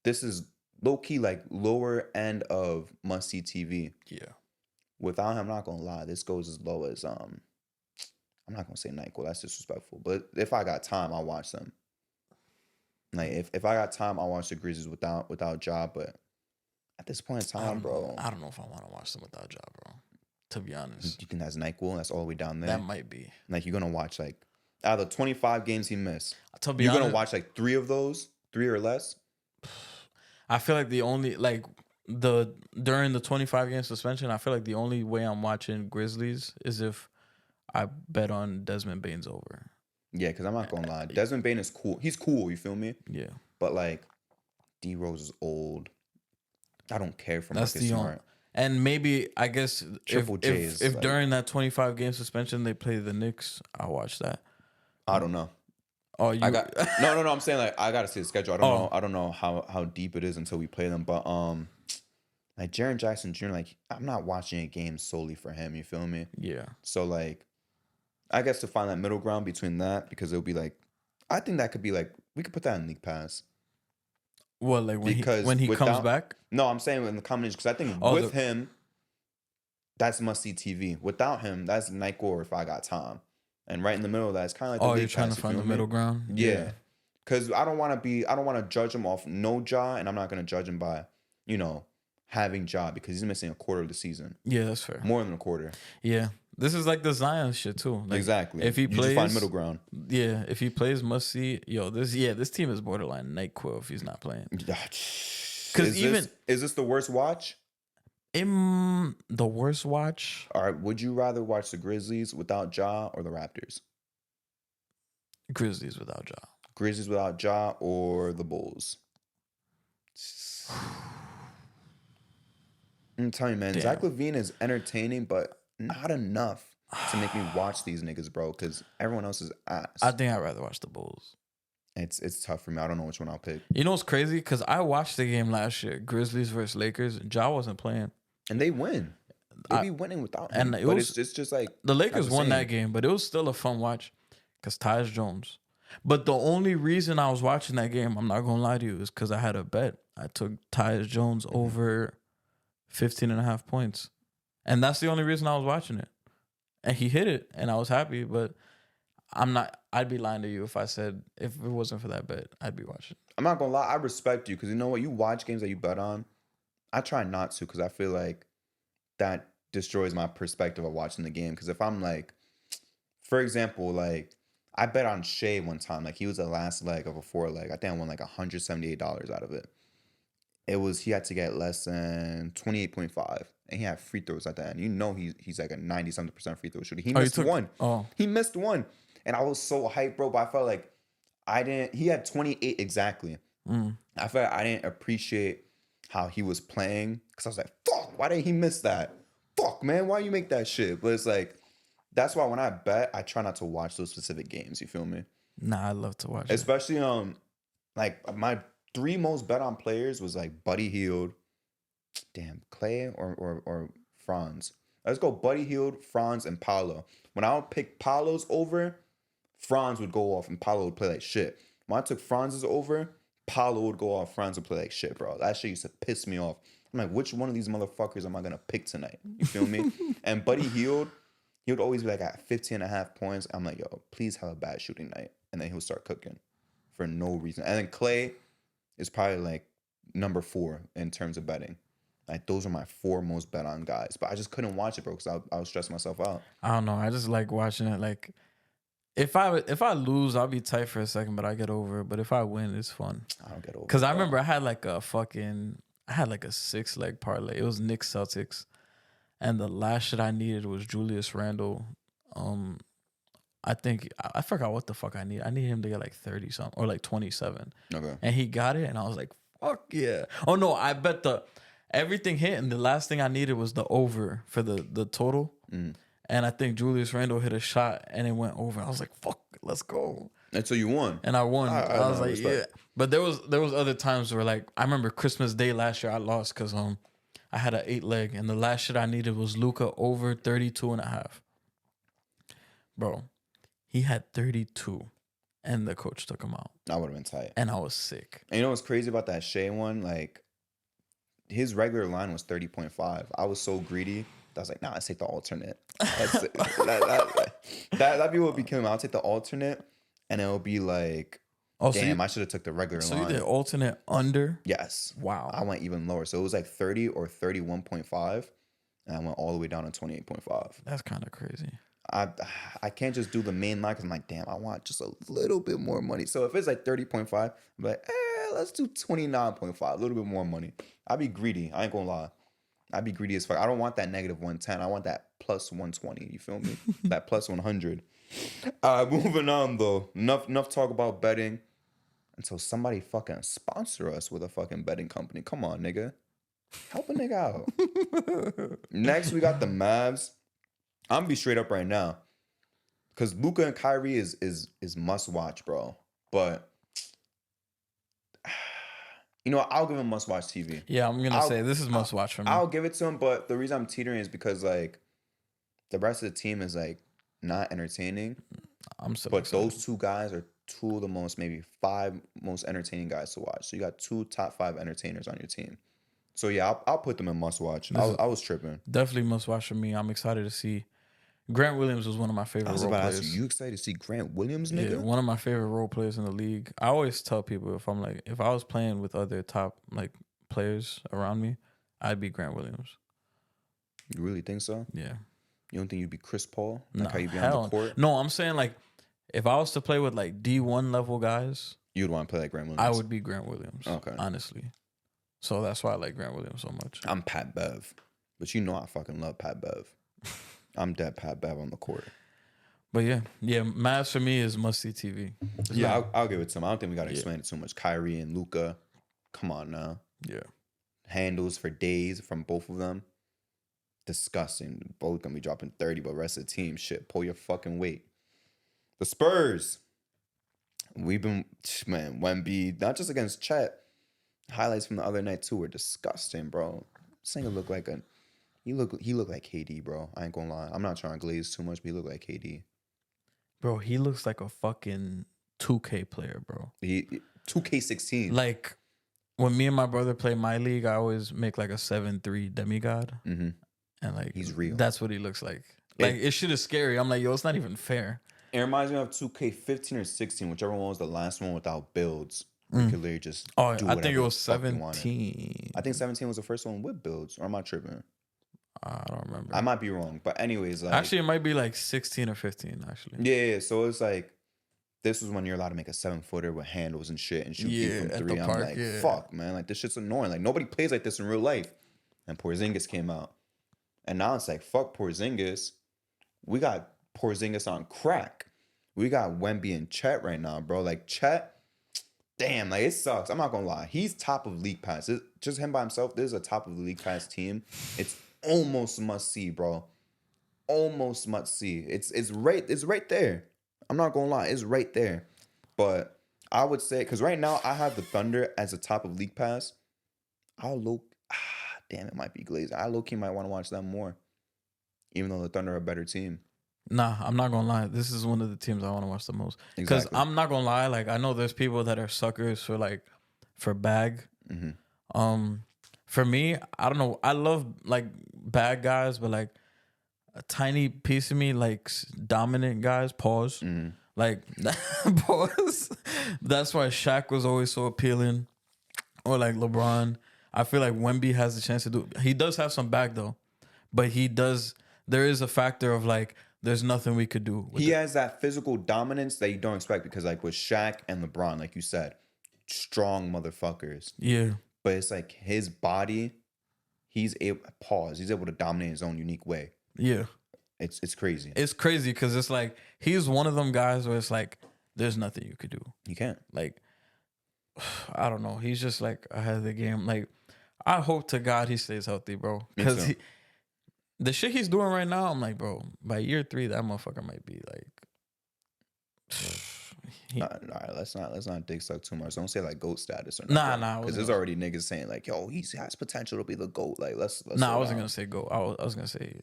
this is low-key like lower end of must-see TV. Yeah. Without him, I'm not going to lie, this goes as low as, I'm not going to say NyQuil, that's disrespectful. But if I got time, I'll watch them. Like, if I got time, I'll watch the Grizzlies without Ja. But at this point in time, bro. I don't know if I want to watch them without Ja, bro. To be honest. You think that's NyQuil? That's all the way down there? That might be. Like, you're going to watch, like, out of the 25 games he missed, you're going to watch, like, 3 of those? 3 or less? I feel like the only, like, during the 25-game suspension, I feel like the only way I'm watching Grizzlies is if I bet on Desmond Bane's over. Yeah, because I'm not going to lie. Desmond Bane is cool. He's cool, you feel me? Yeah. But, like, D-Rose is old. I don't care for Marcus Smart. And maybe, I guess, if like, during that 25-game suspension they play the Knicks, I'll watch that. I don't know. Oh, you... no. I'm saying, like, I got to see the schedule. I don't know how deep it is until we play them. But, like, Jaren Jackson Jr., like, I'm not watching a game solely for him. You feel me? Yeah. So, like, I guess to find that middle ground between that, because it'll be like, I think that could be like, we could put that in League Pass. Well, like when he comes back? No, I'm saying in the combination, because I think with him, that's must-see TV. Without him, that's NyQuil or if I got time. And right in the middle of that, it's kind of like the League you're trying Pass, to find the middle ground? Yeah. Because I don't want to judge him off no Ja, and I'm not going to judge him by, having Ja, because he's missing a quarter of the season. Yeah, that's fair. More than a quarter. Yeah. This is like the Zion shit too. Like, exactly. If he plays, just find middle ground. Yeah, if he plays must see. This team is borderline NyQuil if he's not playing. Because is this the worst watch? The worst watch. All right. Would you rather watch the Grizzlies without Ja or the Raptors? Grizzlies without Ja. Grizzlies without Ja or the Bulls? I'm telling you, man. Damn. Zach LaVine is entertaining, but not enough to make me watch these niggas, bro, because everyone else is ass. I think I'd rather watch the Bulls. It's tough for me. I don't know which one I'll pick. You know what's crazy? Because I watched the game last year, Grizzlies versus Lakers. Ja wasn't playing. And they win. They be winning without him. And it's just like... The Lakers won that game, but it was still a fun watch because Tyus Jones. But the only reason I was watching that game, I'm not going to lie to you, is because I had a bet. I took Tyus Jones over 15.5 points. And that's the only reason I was watching it. And he hit it, and I was happy, but I'd be lying to you if I said, if it wasn't for that bet, I'd be watching. I'm not going to lie, I respect you, because you know what? You watch games that you bet on. I try not to, because I feel like that destroys my perspective of watching the game. Because if I'm like, for example, like, I bet on Shea one time, like, he was the last leg of a 4-leg. I think I won like $178 out of it. He had to get less than 28.5. And he had free throws at the end. He's like a 90-something% free throw shooter. He missed one. Oh. He missed one. And I was so hyped, bro, but I felt like he had 28 exactly. I felt like I didn't appreciate how he was playing. Because I was like, fuck, why didn't he miss that? Fuck, man, why you make that shit? But it's like, that's why when I bet, I try not to watch those specific games. You feel me? Nah, I love to watch Especially, like, my three most bet on players was like Buddy Hield, damn, Clay or Franz. Let's go Buddy Hield, Franz, and Paolo. When I would pick Paolo's over, Franz would go off and Paolo would play like shit. When I took Franz's over, Paolo would go off, Franz would play like shit, bro. That shit used to piss me off. I'm like, which one of these motherfuckers am I gonna pick tonight? You feel me? And Buddy Hield, he would always be like at 15.5 points. I'm like, yo, please have a bad shooting night. And then he'll start cooking for no reason. And then Clay is probably like number 4 in terms of betting. Like those are my 4 most bet on guys. But I just couldn't watch it, bro, because I was stressing myself out. I don't know. I just like watching it. Like if I lose, I'll be tight for a second, but I get over it. But if I win, it's fun. I don't get over it. Because I remember I had like a 6-leg parlay. It was Knicks Celtics. And the last shit I needed was Julius Randle. I think I forgot what the fuck I need. I need him to get like 30 something or like 27. Okay. And he got it, and I was like, fuck yeah. Oh no, I bet everything hit, and the last thing I needed was the over for the total. Mm. And I think Julius Randle hit a shot and it went over. I was like, fuck, let's go. And so you won. And I won. I was like, respect. yeah. But there was other times where like I remember Christmas Day last year I lost because I had an 8-leg, and the last shit I needed was Luka over 32.5. Bro, he had 32, and the coach took him out. I would have been tight. And I was sick. And you know what's crazy about that Shea one? Like, his regular line was 30.5. I was so greedy. I was like, nah, let's take the alternate. That be what became. I'll take the alternate, and it'll be like, Oh, damn, I should have took the regular so line. you did alternate under? Yes. Wow. I went even lower. So it was like 30 or 31.5, and I went all the way down to 28.5. That's kind of crazy. I can't just do the main line because I'm like, damn, I want just a little bit more money. So if it's like 30.5, I'm like, let's do 29.5, a little bit more money. I'd be greedy. I ain't gonna lie. I'd be greedy as fuck. I don't want that negative 110. I want that plus 120. You feel me? That plus 100. Moving on though. Enough talk about betting until somebody fucking sponsor us with a fucking betting company. Come on, nigga. Help a nigga out. Next, we got the Mavs. I'm gonna be straight up right now, because Luka and Kyrie is must watch, bro. But you know, I'll give him must watch TV. Yeah, I'm gonna say this is must watch for me. I'll give it to him, but the reason I'm teetering is because like the rest of the team is like not entertaining. I'm so But excited. those 2 guys are 2 of the most, maybe 5 most entertaining guys to watch. So you got 2 top 5 entertainers on your team. So yeah, I'll put them in must watch. I was tripping. Definitely must watch for me. I'm excited to see. Grant Williams was one of my favorite I was role about to ask players. you excited to see Grant Williams, nigga? Yeah, one of my favorite role players in the league. I always tell people if I was playing with other top like players around me, I'd be Grant Williams. You really think so? Yeah. You don't think you'd be Chris Paul? Like No, how you be hell on the court? no. I'm saying like if I was to play with like D1 level guys, You'd want to play like Grant Williams. I would be Grant Williams. Okay. Honestly. So that's why I like Grant Williams so much. I'm Pat Bev. But you know I fucking love Pat Bev. I'm dead Pat Bev on the court. But yeah, Mavs for me is must see TV. Yeah, I'll give it to him. I don't think we got to explain it too much. Kyrie and Luka, come on now. Yeah. Handles for days from both of them. Disgusting. Both gonna be dropping 30, but rest of the team, shit, pull your fucking weight. The Spurs. We've been, man, Wemby, not just against Chet. Highlights from the other night too were disgusting, bro. This nigga look like he looked like KD, bro. I ain't gonna lie. I'm not trying to glaze too much, but he looked like KD. Bro, he looks like a fucking 2K player, bro. He 2K16. Like when me and my brother play my league, I always make like a 7-3 demigod. Mm-hmm. And like He's real. That's what he looks like. Like it shit is scary. I'm like, yo, it's not even fair. It reminds me of 2K15 or 16, whichever one was the last one without builds. You could literally just do I think whatever it was the fuck you wanted. 17. I think 17 was the first one with builds, or am I tripping? I don't remember. I might be wrong, but anyways, like Actually, it might be like 16 or 15. Actually, yeah. So it's like this was when you're allowed to make a 7-footer with handles and shit and shoot deep from at 3. the I'm park, like, yeah. fuck, man, like this shit's annoying. Like nobody plays like this in real life. And Porzingis came out, and now it's like, fuck Porzingis. We got Porzingis on crack. We got Wemby and Chet right now, bro. Like Chet, damn, like it sucks. I'm not gonna lie. He's top of league pass. Just him by himself. This is a top of the league pass team. It's almost must see, bro. Almost must see. It's right there. I'm not gonna lie. It's right there. But I would say, because right now I have the Thunder as the top of League Pass. Damn, it might be Glazer. I low-key might want to watch them more, even though the Thunder are a better team. Nah, I'm not gonna lie. This is one of the teams I want to watch the most. Because Exactly. I'm not gonna lie. Like I know there's people that are suckers for for bag. For me, I don't know. I love like bad guys, but like a tiny piece of me likes dominant guys. Pause. Like pause. That's why Shaq was always so appealing, or like LeBron. I feel like Wemby has the chance to do. He does have some back though, but he does. There is a factor of like there's nothing we could do. He has that physical dominance that you don't expect because, like, with Shaq and LeBron, like you said, strong motherfuckers. Yeah. But it's like his body, he's able to dominate in his own unique way. Yeah. It's crazy. It's crazy because it's like he's one of them guys where it's like there's nothing you could do. You can't. Like I don't know. He's just like ahead of the game. Like I hope to God he stays healthy, bro. Because the shit he's doing right now, I'm like, bro, by year 3, that motherfucker might be like. Let's not dig suck too much. Don't say like GOAT status or nothing. Nah. Because there's already niggas saying like, yo, he has potential to be the GOAT. Like, let's. Nah, I wasn't gonna say GOAT. I was gonna say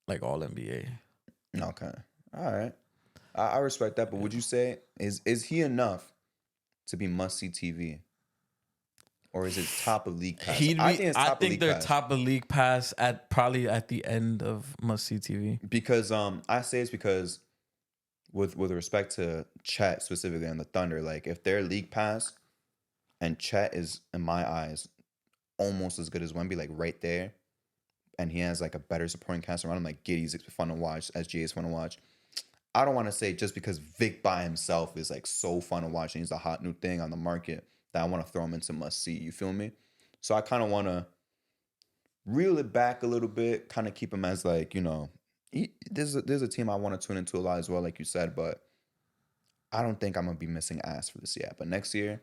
like all NBA. Okay, all right. I respect that, but would you say is he enough to be must see TV, or is it top of League Pass? I think they're top of League Pass at probably at the end of must see TV. Because I say it's because with respect to Chet specifically and the Thunder, like if they're League Pass and Chet is in my eyes almost as good as Wemby, like right there, and he has like a better supporting cast around him, like Giddy's fun to watch, SGA is fun to watch. I don't want to say just because Vic by himself is like so fun to watch and he's a hot new thing on the market that I want to throw him into must see. You feel me? So I kind of want to reel it back a little bit, kind of keep him as like, you know, there's a team I want to tune into a lot as well, like you said, but I don't think I'm gonna be missing ass for this yet. But next year,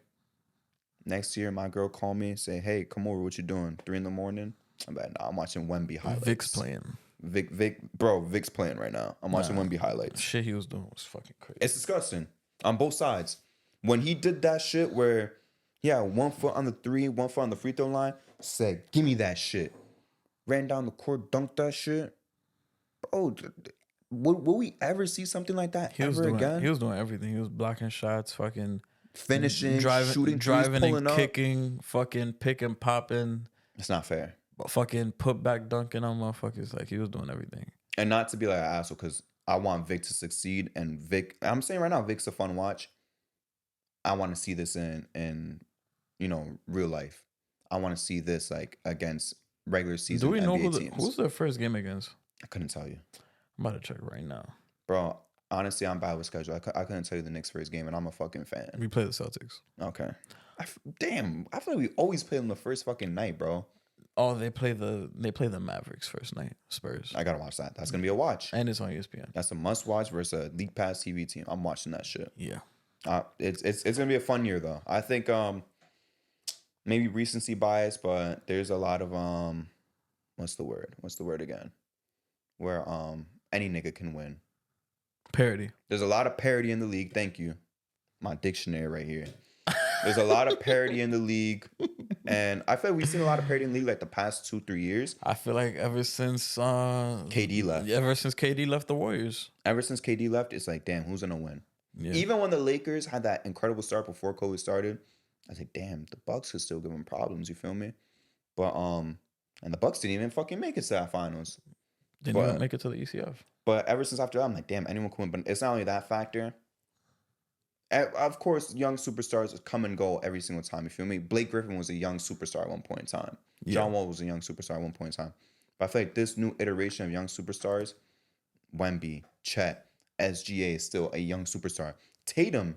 my girl call me, say, hey, come over, what you doing? 3 a.m. I'm like, nah, I'm watching Wemby highlights. Vic's playing. Vic's playing right now. I'm watching Wemby highlights. Shit he was doing was fucking crazy. It's disgusting on both sides. When he did that shit where, yeah, 1 foot on the 3, 1 foot on the free throw line, said, give me that shit. Ran down the court, dunked that shit. Bro, will we ever see something like that again? He was doing everything. He was blocking shots, fucking finishing, shooting, driving pulling and kicking, fucking picking, popping. It's not fair. Fucking put back dunking on motherfuckers. Like he was doing everything. And not to be like an asshole, because I want Vic to succeed. And Vic, I'm saying right now, Vic's a fun watch. I want to see this in you know, real life. I want to see this like against regular season. Do we know NBA who's their first game against? I couldn't tell you. I'm about to check right now. Bro, honestly, I'm bad with schedule. I couldn't tell you the Knicks first game, and I'm a fucking fan. We play the Celtics. Okay. Damn, I feel like we always play them the first fucking night, bro. Oh, they play the Mavericks first night. Spurs. I gotta watch that. That's gonna be a watch. And it's on ESPN. That's a must watch versus a League Pass TV team. I'm watching that shit. Yeah. It's gonna be a fun year though. I think maybe recency bias, but there's a lot of what's the word again? Where any nigga can win. Parity. There's a lot of parity in the league. Thank you. My dictionary right here. There's a lot of parity in the league. And I feel like we've seen a lot of parity in the league like the past 2-3 years. I feel like ever since KD left. Ever since KD left the Warriors. Ever since KD left, it's like, damn, who's gonna win? Yeah. Even when the Lakers had that incredible start before COVID started, I was like, damn, the Bucks could still give them problems, you feel me? But and the Bucks didn't even fucking make it to that finals. Didn't even make it to the ECF. But ever since after that, I'm like, damn, anyone can win. But it's not only that factor. Of course, young superstars come and go every single time. You feel me? Blake Griffin was a young superstar at one point in time. Yeah. John Wall was a young superstar at one point in time. But I feel like this new iteration of young superstars, Wemby, Chet, SGA is still a young superstar. Tatum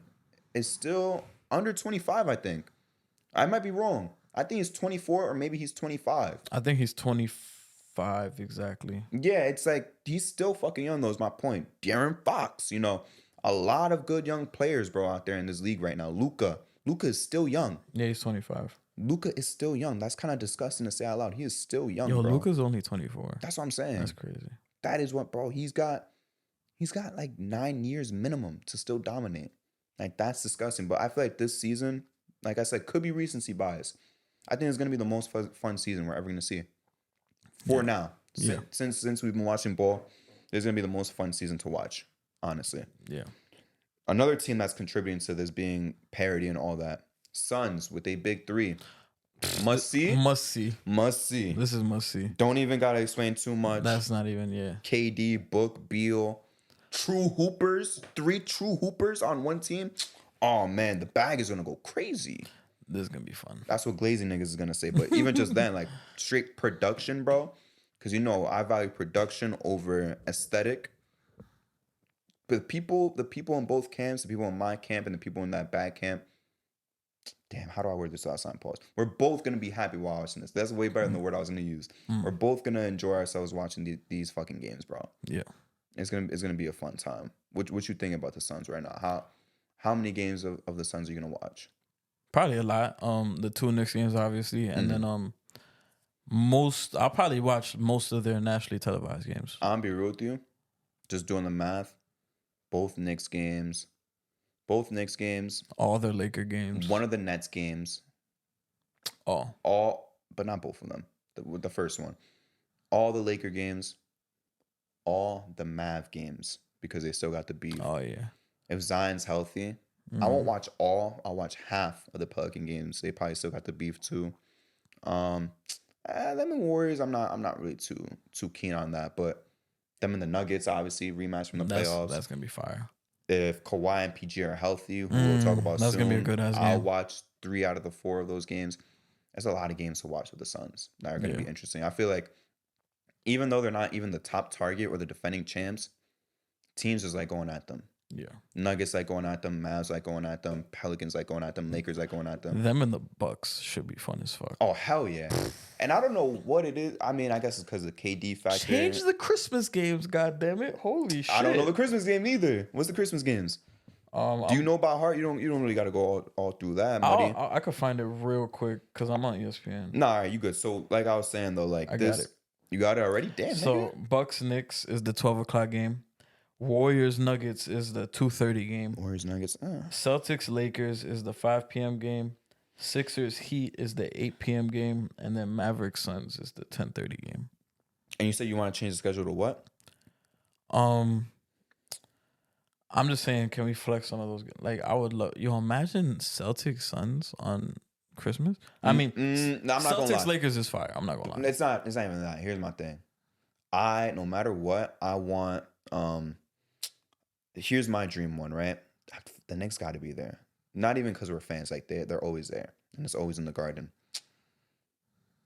is still under 25, I think. I might be wrong. I think he's 24 or maybe he's 25. I think he's 25 exactly. Yeah, it's like he's still fucking young though, is my point. De'Aaron Fox, you know. A lot of good young players, bro, out there in this league right now. Luka is still young. Yeah, he's 25. Luka is still young. That's kind of disgusting to say out loud. He is still young, bro. Luka's only 24. That's what I'm saying. That's crazy. That is what, bro. He's got like 9 years minimum to still dominate. Like, that's disgusting. But I feel like this season, like I said, could be recency bias. I think it's going to be the most fun season we're ever going to see. For now. Yeah. Since we've been watching ball, it's going to be the most fun season to watch, honestly. Yeah. Another team that's contributing to this being parity and all that, Suns with a big three. Must see? Must see. Must see. This is must see. Don't even got to explain too much. That's not even, yeah. KD, Book, Beal, true hoopers, 3 true hoopers on one team. Oh, man, the bag is going to go crazy. This is going to be fun. That's what glazing niggas is going to say. But even just then, like, straight production, bro. Because, you know, I value production over aesthetic. But the people in both camps, the people in my camp and the people in that bad camp, damn, how do I word this last time? Pause. We're both going to be happy while watching this. That's way better than the word I was going to use. We're both going to enjoy ourselves watching these fucking games, bro. Yeah. It's gonna be a fun time. What you think about the Suns right now? How many games of the Suns are you going to watch? Probably a lot. The 2 Knicks games, obviously. And then I'll probably watch most of their nationally televised games. I'll be real with you. Just doing the math. Both Knicks games. All their Laker games. One of the Nets games. All, but not both of them. The first one. All the Laker games. All the Mav games. Because they still got the beef. Oh, yeah. If Zion's healthy, I won't watch all. I'll watch half of the Pelican games. They probably still got the beef too. Them and Warriors, I'm not really too keen on that. But them and the Nuggets, obviously, rematch from the playoffs. That's gonna be fire. If Kawhi and PG are healthy, who we'll talk about that's soon, gonna be a good ass game. I'll watch 3 out of the 4 of those games. There's a lot of games to watch with the Suns that are gonna be interesting. I feel like even though they're not even the top target or the defending champs, teams is like going at them. Yeah. Nuggets like going at them, Mavs like going at them, Pelicans like going at them, Lakers like going at them. Them and the Bucks should be fun as fuck. Oh, hell yeah. And I don't know what it is. I mean, I guess it's because of the KD factor. Change the Christmas games, goddammit. Holy shit. I don't know the Christmas game either. What's the Christmas games? Do you know by heart? You don't really got to go all through that, buddy. I could find it real quick because I'm on ESPN. Nah, all right, you good. So, like I was saying, though, like I this. got it. You got it already? Damn, So, nigga. Bucks Knicks is the 12 o'clock game. Warriors Nuggets is the 2:30 game. Warriors Nuggets. Celtics Lakers is the 5 p.m. game. Sixers Heat is the 8 p.m. game. And then Mavericks Suns is the 10:30 game. And you said you want to change the schedule to what? I'm just saying, can we flex some of those? Like, I would love. Imagine Celtics Suns on Christmas. I mean, no, I'm not gonna Celtics lie. Lakers is fire. I'm not gonna lie. It's not even that. Here's my thing. No matter what, I want. Here's my dream one, right? The Knicks got to be there. Not even because we're fans. Like they're always there, and it's always in the Garden.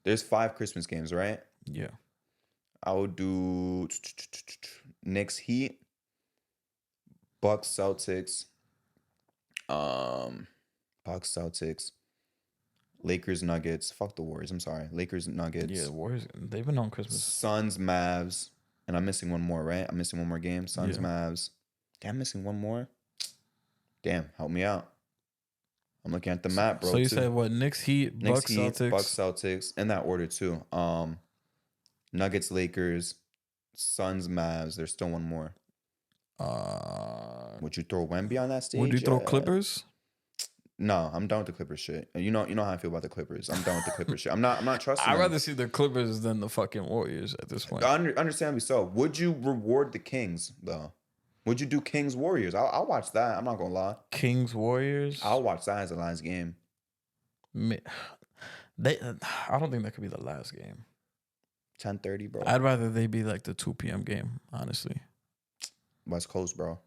There's 5 Christmas games, right? Yeah. I would do Knicks Heat, Bucks Celtics, Lakers Nuggets. Fuck the Warriors. I'm sorry. Lakers Nuggets. Yeah, the Warriors. They've been on Christmas. Suns Mavs, and I'm missing one more, right? I'm missing one more game. Suns Mavs. Damn, I'm missing one more. Damn, help me out. I'm looking at the map, bro. So you said what? Knicks Heat, Bucks Celtics, Bucks Celtics, in that order too. Nuggets Lakers, Suns Mavs. There's still one more. Would you throw Wemby on that stage? Would you throw Clippers? No, I'm done with the Clippers shit. You know how I feel about the Clippers. I'm done with the Clippers shit. I'm not trusting I'd them. rather see the Clippers than the fucking Warriors at this point. Understandably so. Would you reward the Kings though? Would you do Kings Warriors? I'll watch that. I'm not gonna lie. Kings Warriors. I'll watch that as the last game. I don't think that could be the last game. 10:30, bro. I'd rather they be like the 2 p.m. game, honestly. West Coast, bro.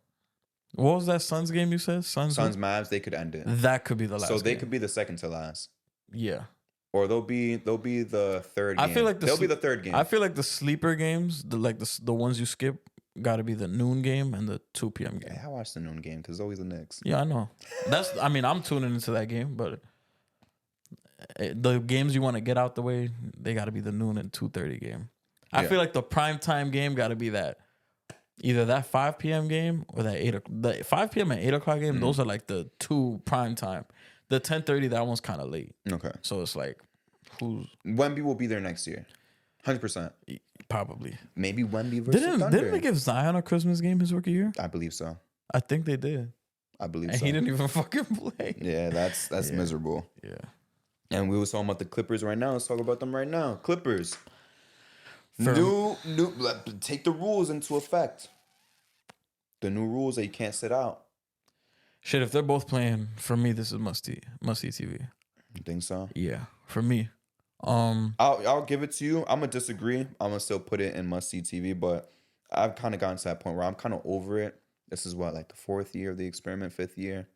What was that Suns game you said? Suns Mavs. They could end it. That could be the last. So they game. could be the second to last. Yeah. Or they'll be the third game. I feel like they'll be the third game. I feel like the sleeper games, the ones you skip, got to be the noon game and the 2 p.m. game. Yeah, I watch the noon game because it's always the Knicks. Yeah, I know. I'm tuning into that game, but the games you want to get out the way, they got to be the noon and 2:30 game. I feel like the prime time game got to be that either that 5 p.m. game or that 8 o'clock. The 5 p.m. and 8 o'clock game, those are like the 2 prime time. The 10:30, that one's kind of late. Okay. So it's like, who's Wemby will be there next year, 100%. probably. Maybe Wemby versus Thunder. Didn't they give Zion a Christmas game his rookie year? I believe so. I think they did. I believe And so. he didn't even fucking play. Yeah, that's Yeah. miserable. Yeah. And we was talking about the Clippers right now. Let's talk about them right now. Clippers. For Take the rules into effect. The new rules that you can't sit out. shit, if they're both playing, for me, this is must see TV. You think so? Yeah, for me. I'll give it to you. I'm gonna disagree. I'm gonna still put it in must see TV, but I've kind of gotten to that point where I'm kind of over it. This is what, like the 4th year of the experiment, 5th year.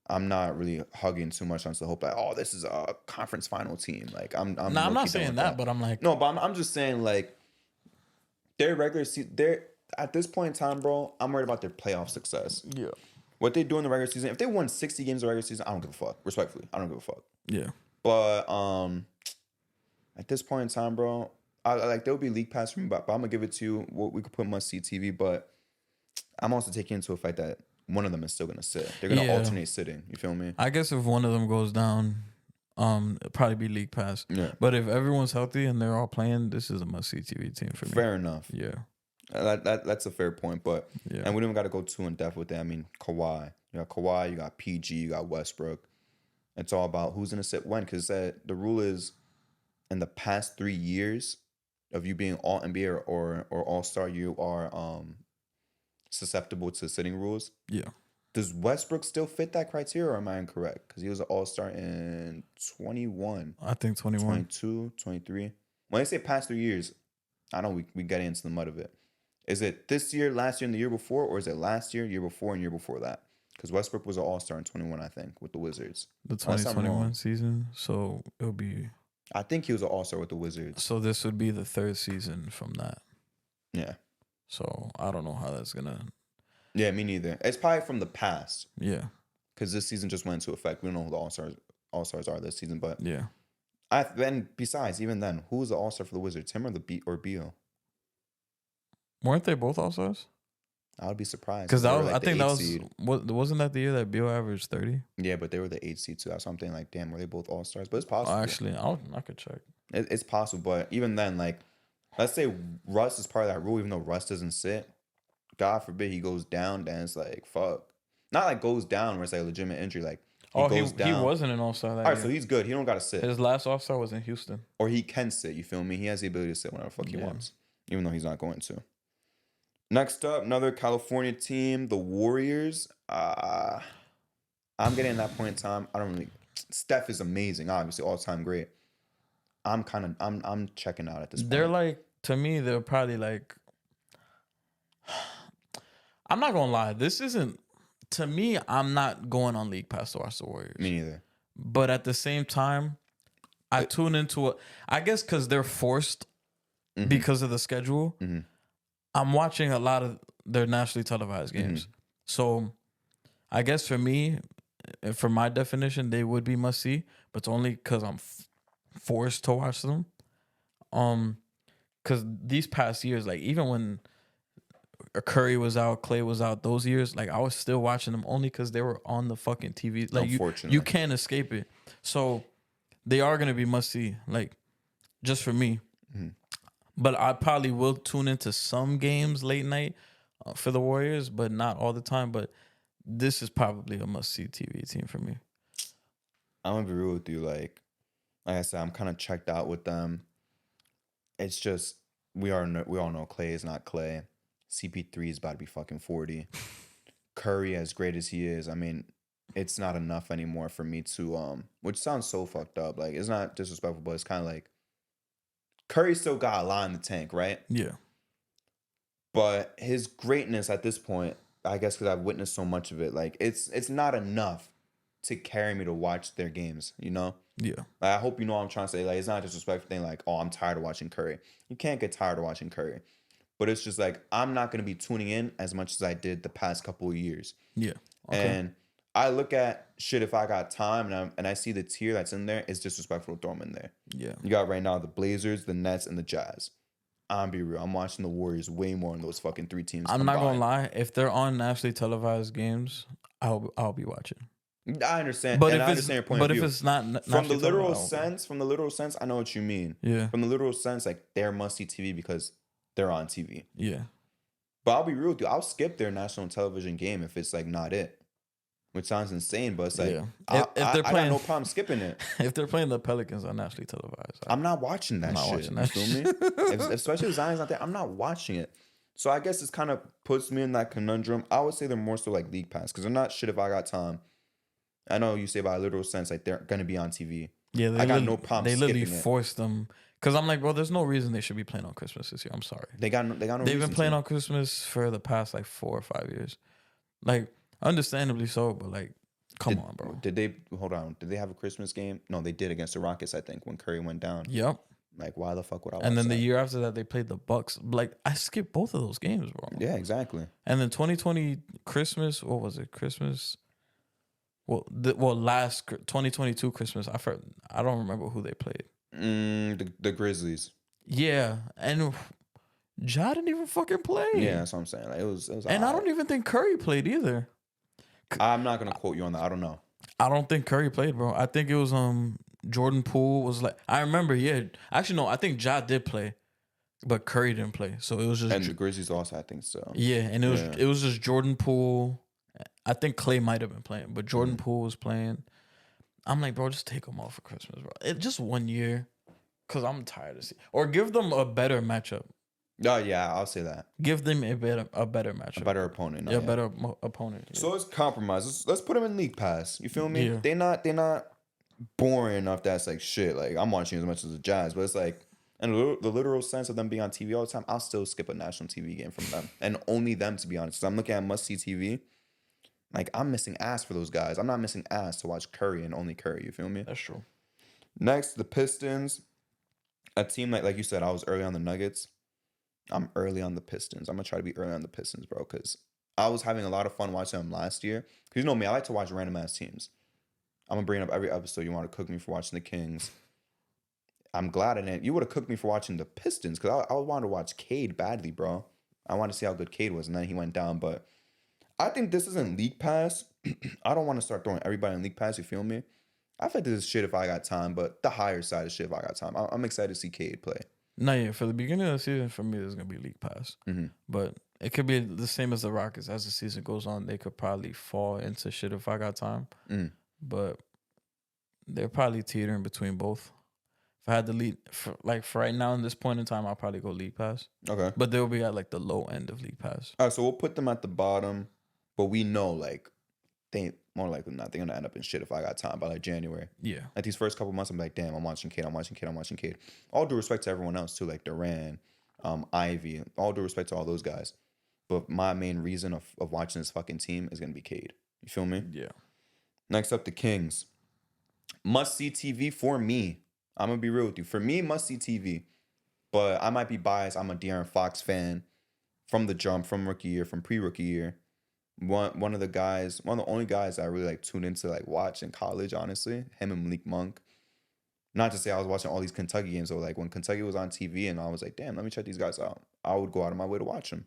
I'm not really hugging too much onto the hope that, oh, this is a conference final team. Like I'm I'm low-key not done saying with that, but I'm like, no, but I'm just saying like their regular season. They're at this point in time, bro. I'm worried about their playoff success. yeah, What they do in the regular season. If they won 60 games in the regular season, I don't give a fuck. Respectfully, I don't give a fuck. yeah, But at this point in time, bro, I like there'll be league pass for me, but I'm gonna give it to you. What we could put must see TV, but I'm also taking into effect that one of them is still gonna sit. They're gonna Yeah. alternate sitting. You feel me? I guess if one of them goes down, it'll probably be league pass. Yeah. But if everyone's healthy and they're all playing, this is a must see TV team for me. Fair enough. Yeah, That's a fair point, but yeah, and we don't got to go too in depth with it. I mean, Kawhi, you got Kawhi, you got PG, you got Westbrook. It's all about who's gonna sit when, because the rule is in the past 3 years of you being all NBA or All Star, you are susceptible to sitting rules. yeah. Does Westbrook still fit that criteria, or am I incorrect? Because he was an All Star in 21, I think 21. 22, 23. When I say past 3 years, I know we get into the mud of it. Is it this year, last year, and the year before, or is it last year, year before, and year before that? Because Westbrook was an All Star in 21, I think, with the Wizards. The Unless I'm 2021 wrong. season. So it'll be. I think he was an All Star with the Wizards. So this would be the 3rd season from that. Yeah. So I don't know how that's gonna. Yeah, me neither. It's probably from the past, Yeah, because this season just went into effect. We don't know who the All Stars are this season, but yeah. then besides, even then, who was the All Star for the Wizards? Him or Beal? Weren't they both All Stars? I would be surprised. Because they were, I like, the think that 8th was seed. wasn't that the year that Beal averaged 30? Yeah, but they were the 8th seed too. That's something like, damn, were they both All Stars? But it's Oh, possible. actually, I could check. It's possible, but even then, like, let's say Russ is part of that rule, even though Russ doesn't sit. God forbid he goes down, then it's like, fuck. Not like goes down where it's like a legitimate injury. Like, he goes down. He wasn't an All Star that All right, year. so he's good. He don't got to sit. His last All Star was in Houston. Or he can sit, you feel me? He has the ability to sit whenever the fuck he Yeah. wants, even though he's not going to. Next up, another California team, the Warriors. I'm getting at that point in time. I don't really. Steph is amazing, obviously, all time great. I'm checking out at this point. They're like, to me, they're probably like. I'm not gonna lie. This isn't, to me, I'm not going on League Pass to watch the Warriors. Me neither. But at the same time, I tune into it. I guess because they're forced Mhm. because of the schedule. Mhm. I'm watching a lot of their nationally televised games. So I guess for me, for my definition, they would be must see, but it's only because I'm forced to watch them. Because these past years, like even when Curry was out, Clay was out, those years, like I was still watching them only because they were on the fucking TV. Like Unfortunately. you can't escape it. So they are gonna be must see, like just for me. Mhm. But I probably will tune into some games late night for the Warriors, but not all the time. But this is probably a must see TV team for me. I'm gonna be real with you. Like I said, I'm kind of checked out with them. It's just we all know Clay is not Clay. CP3 is about to be fucking 40. Curry, as great as he is, I mean, it's not enough anymore for me to which sounds so fucked up. Like it's not disrespectful, but it's kind of like Curry still got a lot in the tank, right? Yeah, But his greatness at this point, I guess because I've witnessed so much of it, like it's not enough to carry me to watch their games, you know? yeah, Like, I hope you know what I'm trying to say. Like, it's not a disrespectful thing like, oh, I'm tired of watching Curry. You can't get tired of watching Curry. But it's just like, I'm not going to be tuning in as much as I did the past couple of years. yeah. Okay. And I look at shit if I got time and I see the tier that's in there, it's disrespectful to throw them in there. Yeah, You got right now the Blazers, the Nets, and the Jazz. I'm be real. I'm watching the Warriors way more than those fucking 3 teams. I'm not gonna combined. lie. If they're on nationally televised games, I'll be watching. I understand. But And if I it's understand your point but of if view. it's not From the nationally literal televised, sense, I know what you mean. yeah, From the literal sense, like they're must see TV because they're on TV. yeah, But I'll be real with you. I'll skip their national television game if it's like not it. which sounds insane, but it's like Yeah. I, If I, they're I got playing, no problem skipping it. if they're playing the Pelicans on nationally televised, I'm not watching I'm that not shit. watching You that feel shit. me? Especially if Zion's not there, I'm not watching it. So I guess this kind of puts me in that conundrum. I would say they're more so like League Pass because they're not shit if I got time. I know you say by a literal sense like they're gonna be on TV. Yeah, I got no problem they literally skipping it. forced them because I'm like, bro, there's no reason they should be playing on Christmas this year. I'm sorry. They got no They've reason been playing to. on Christmas for the past like 4 or 5 years. Like, understandably so, but like, come on, bro. Did they hold on? Did they have a Christmas game? No, they did against the Rockets. I think when Curry went down. Yep. Like, why the fuck would I watch And then that? the year after that, they played the Bucks. Like, I skipped both of those games, bro. Yeah, exactly. And then 2020 Christmas, what was it? Christmas. Well, last 2022 Christmas, I don't remember who they played. The Grizzlies. Yeah, and Ja didn't even fucking play. Yeah, that's what I'm saying. Like, it was. And I don't even think Curry played either. I'm not gonna quote you on that. I don't know. I don't think Curry played, bro. I think it was Jordan Poole was like, I remember, yeah. Actually, no, I think Ja did play, but Curry didn't play. So it was just And the Grizzlies also, I think so. yeah, and it was just Jordan Poole. I think Clay might have been playing, but Jordan Poole was playing. I'm like, bro, just take them off for Christmas, bro. Just 1 year, cause I'm tired of seeing. Or give them a better matchup. Oh yeah, I'll say that. Give them a better matchup. A better opponent. No, Yeah, yeah. better opponent. Yeah. So it's compromise. Let's put them in League Pass. You feel me? Yeah. They're not boring enough. That's like shit. Like I'm watching as much as the Jazz, but it's like in the literal sense of them being on TV all the time. I'll still skip a national TV game from them, and only them, to be honest. 'Cause I'm looking at must see TV. Like I'm missing ass for those guys. I'm not missing ass to watch Curry and only Curry. You feel me? That's true. Next, the Pistons. A team like you said, I was early on the Nuggets. I'm early on the Pistons. I'm gonna try to be early on the Pistons, bro, because I was having a lot of fun watching them last year. Because you know me, I like to watch random ass teams. I'm gonna bring up every episode. You want to cook me for watching the Kings. I'm glad I didn't. You would have cooked me for watching the Pistons because I wanted to watch Cade badly, bro. I wanted to see how good Cade was, and then he went down. But I think this isn't League Pass. I don't want to start throwing everybody in League Pass. You feel me? I think this is shit if I got time, but the higher side is shit if I got time. I'm excited to see Cade play. No, yeah, for the beginning of the season, for me, there's gonna be League Pass, but it could be the same as the Rockets. As the season goes on, they could probably fall into shit if I got time, but they're probably teetering between both. If I had to lead, for right now in this point in time, I'll probably go League Pass. Okay. But they'll be at like the low end of League Pass. All right, so we'll put them at the bottom, but we know like they more likely than not they're gonna end up in shit if I got time by like January. Yeah. Like these first couple months, I'm like, damn, I'm watching Cade. All due respect to everyone else too, like Durant, Ivy. All due respect to all those guys. But my main reason of watching this fucking team is gonna be Cade. You feel me? Yeah. Next up, the Kings. Must see TV for me. I'm gonna be real with you. For me, must see TV. But I might be biased. I'm a De'Aaron Fox fan from the jump, from rookie year, from pre-rookie year. One of the only guys I really like tuned into like watch in college, honestly. Him and Malik Monk. Not to say I was watching all these Kentucky games, though. Like when Kentucky was on TV and I was like, damn, let me check these guys out. I would go out of my way to watch them.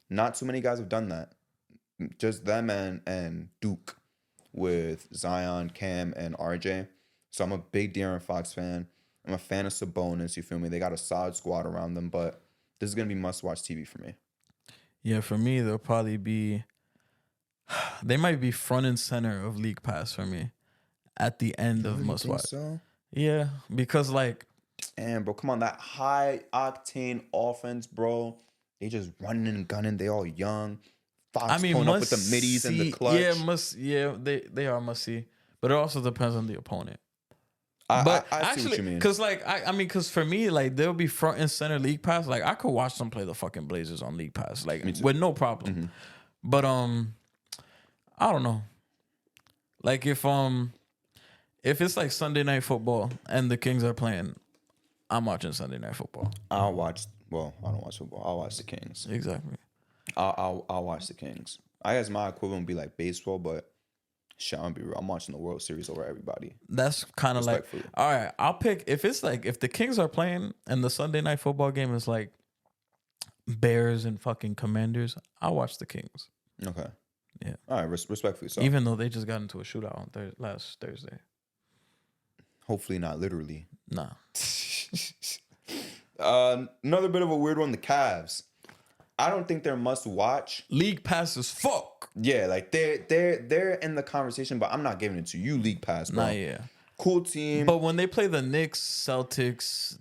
Not too many guys have done that. Just them and Duke with Zion, Cam, and RJ. So I'm a big De'Aaron Fox fan. I'm a fan of Sabonis, you feel me? They got a solid squad around them, but this is going to be must-watch TV for me. Yeah, for me, they'll probably be... They might be front and center of League Pass for me at the end of must watch. So? Yeah, because like, damn, bro, come on, that high octane offense, bro. They just running and gunning. They all young. Fox pulling up with the middies and the clutch. Yeah, they are must see, but it also depends on the opponent. I actually, see what you mean. Cause like because for me, like they'll be front and center League Pass. Like I could watch them play the fucking Blazers on League Pass, like with no problem. But I don't know. Like if it's like Sunday Night Football and the Kings are playing, I'm watching Sunday Night Football. I'll watch. Well, I don't watch football. I'll watch the Kings. Exactly. I'll watch the Kings. I guess my equivalent would be like baseball, but shit, I'm gonna be real. I'm watching the World Series over everybody. That's kind of like, all right, I'll pick if the Kings are playing and the Sunday Night Football game is like Bears and fucking Commanders, I'll watch the Kings. Okay. Yeah. All right, respectfully. So even though they just got into a shootout on last Thursday. Hopefully not literally. Nah. Another bit of a weird one, the Cavs. I don't think they're must watch. League pass is fuck. Yeah, like they're in the conversation, but I'm not giving it to you. League pass, bro. Nah, yeah. Cool team. But when they play the Knicks, Celtics,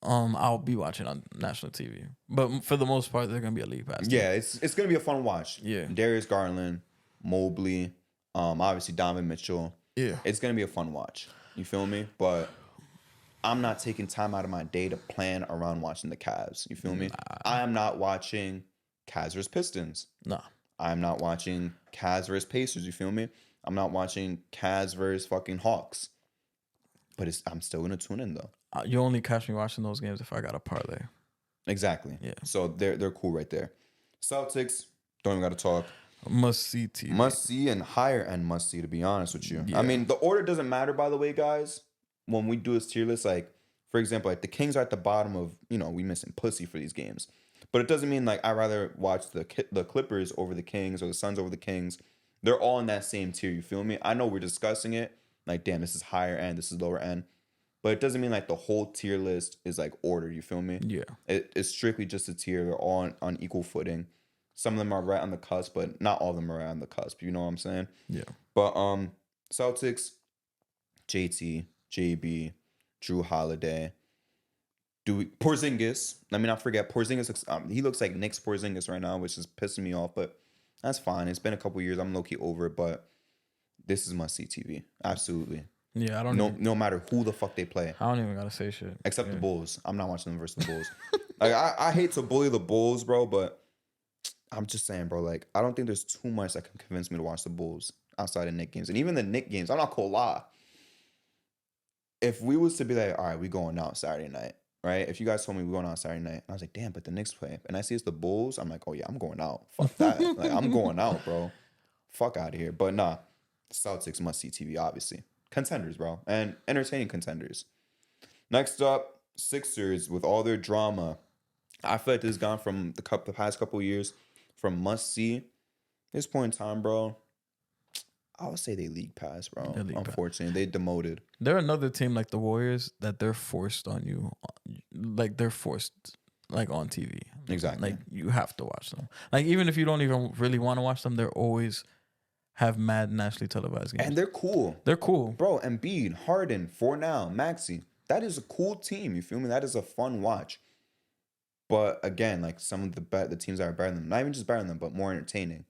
I'll be watching on national TV. But for the most part, they're gonna be a league pass team. Yeah, it's gonna be a fun watch. Yeah. Darius Garland, Mobley, obviously Donovan Mitchell. Yeah. It's gonna be a fun watch. You feel me? But I'm not taking time out of my day to plan around watching the Cavs. You feel me? I am not watching Cavs versus Pistons. Nah. I'm not watching Cavs versus Pacers. You feel me? I'm not watching Cavs versus fucking Hawks. But I'm still gonna tune in though. You only catch me watching those games if I got a parlay. Exactly. Yeah. So they're cool right there. Celtics, don't even gotta talk. Must see TV. Must see and higher end must see, to be honest with you. Yeah. I mean, the order doesn't matter, by the way, guys. When we do this tier list, like, for example, like the Kings are at the bottom of, we missing pussy for these games. But it doesn't mean like I'd rather watch the Clippers over the Kings or the Suns over the Kings. They're all in that same tier, you feel me? I know we're discussing it. Like, damn, this is higher end, this is lower end. But it doesn't mean like the whole tier list is like ordered, you feel me? Yeah. It's strictly just a tier. They're all on equal footing. Some of them are right on the cusp, but not all of them are right on the cusp. You know what I'm saying? Yeah. But Celtics, JT, JB, Drew Holiday, Porzingis. Let me not forget Porzingis. He looks like Knicks Porzingis right now, which is pissing me off. But that's fine. It's been a couple years. I'm low key over it. But this is must see TV. Absolutely. Yeah, I don't. No matter who the fuck they play. I don't even gotta say shit. Except the Bulls. I'm not watching them versus the Bulls. Like I hate to bully the Bulls, bro, but I'm just saying, bro, like, I don't think there's too much that can convince me to watch the Bulls outside of Knick games. And even the Knick games, I'm not gonna lie. If we was to be like, all right, we going out Saturday night, right? If you guys told me we're going out Saturday night, I was like, damn, but the Knicks play. And I see it's the Bulls, I'm like, oh yeah, I'm going out. Fuck that. Like, I'm going out, bro. Fuck out of here. But nah, Celtics must see TV, obviously. Contenders, bro. And entertaining contenders. Next up, Sixers with all their drama. I feel like this has gone from the past couple of years from must see. This point in time, bro, I would say they league pass, bro. Unfortunately, they demoted. They're another team like the Warriors that they're forced on you, like they're forced like on TV. Exactly. Like you have to watch them. Like even if you don't even really want to watch them, they're always have mad nationally televised games. And they're cool. They're cool, bro. Embiid, Harden, for now, Maxey. That is a cool team. You feel me? That is a fun watch. But again, like some of the teams that are better than them, not even just better than them, but more entertaining.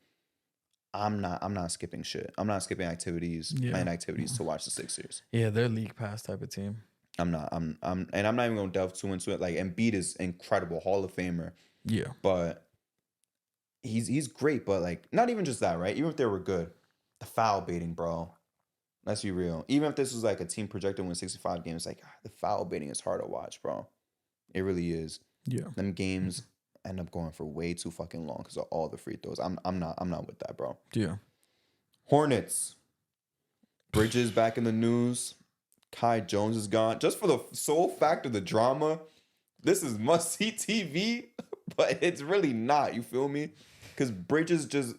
I'm not skipping shit. I'm not skipping activities, planned activities to watch the Sixers. Yeah, they're league pass type of team. I'm not. And I'm not even gonna delve too into it. Like Embiid is incredible, Hall of Famer. Yeah. But he's great. But like not even just that, right? Even if they were good, the foul baiting, bro. Let's be real. Even if this was like a team projected to win 65 games, like the foul baiting is hard to watch, bro. It really is. Yeah. Them games end up going for way too fucking long because of all the free throws. I'm not with that, bro. Yeah. Hornets. Bridges back in the news. Kai Jones is gone. Just for the sole fact of the drama, this is must-see TV, but it's really not. You feel me? Because Bridges just...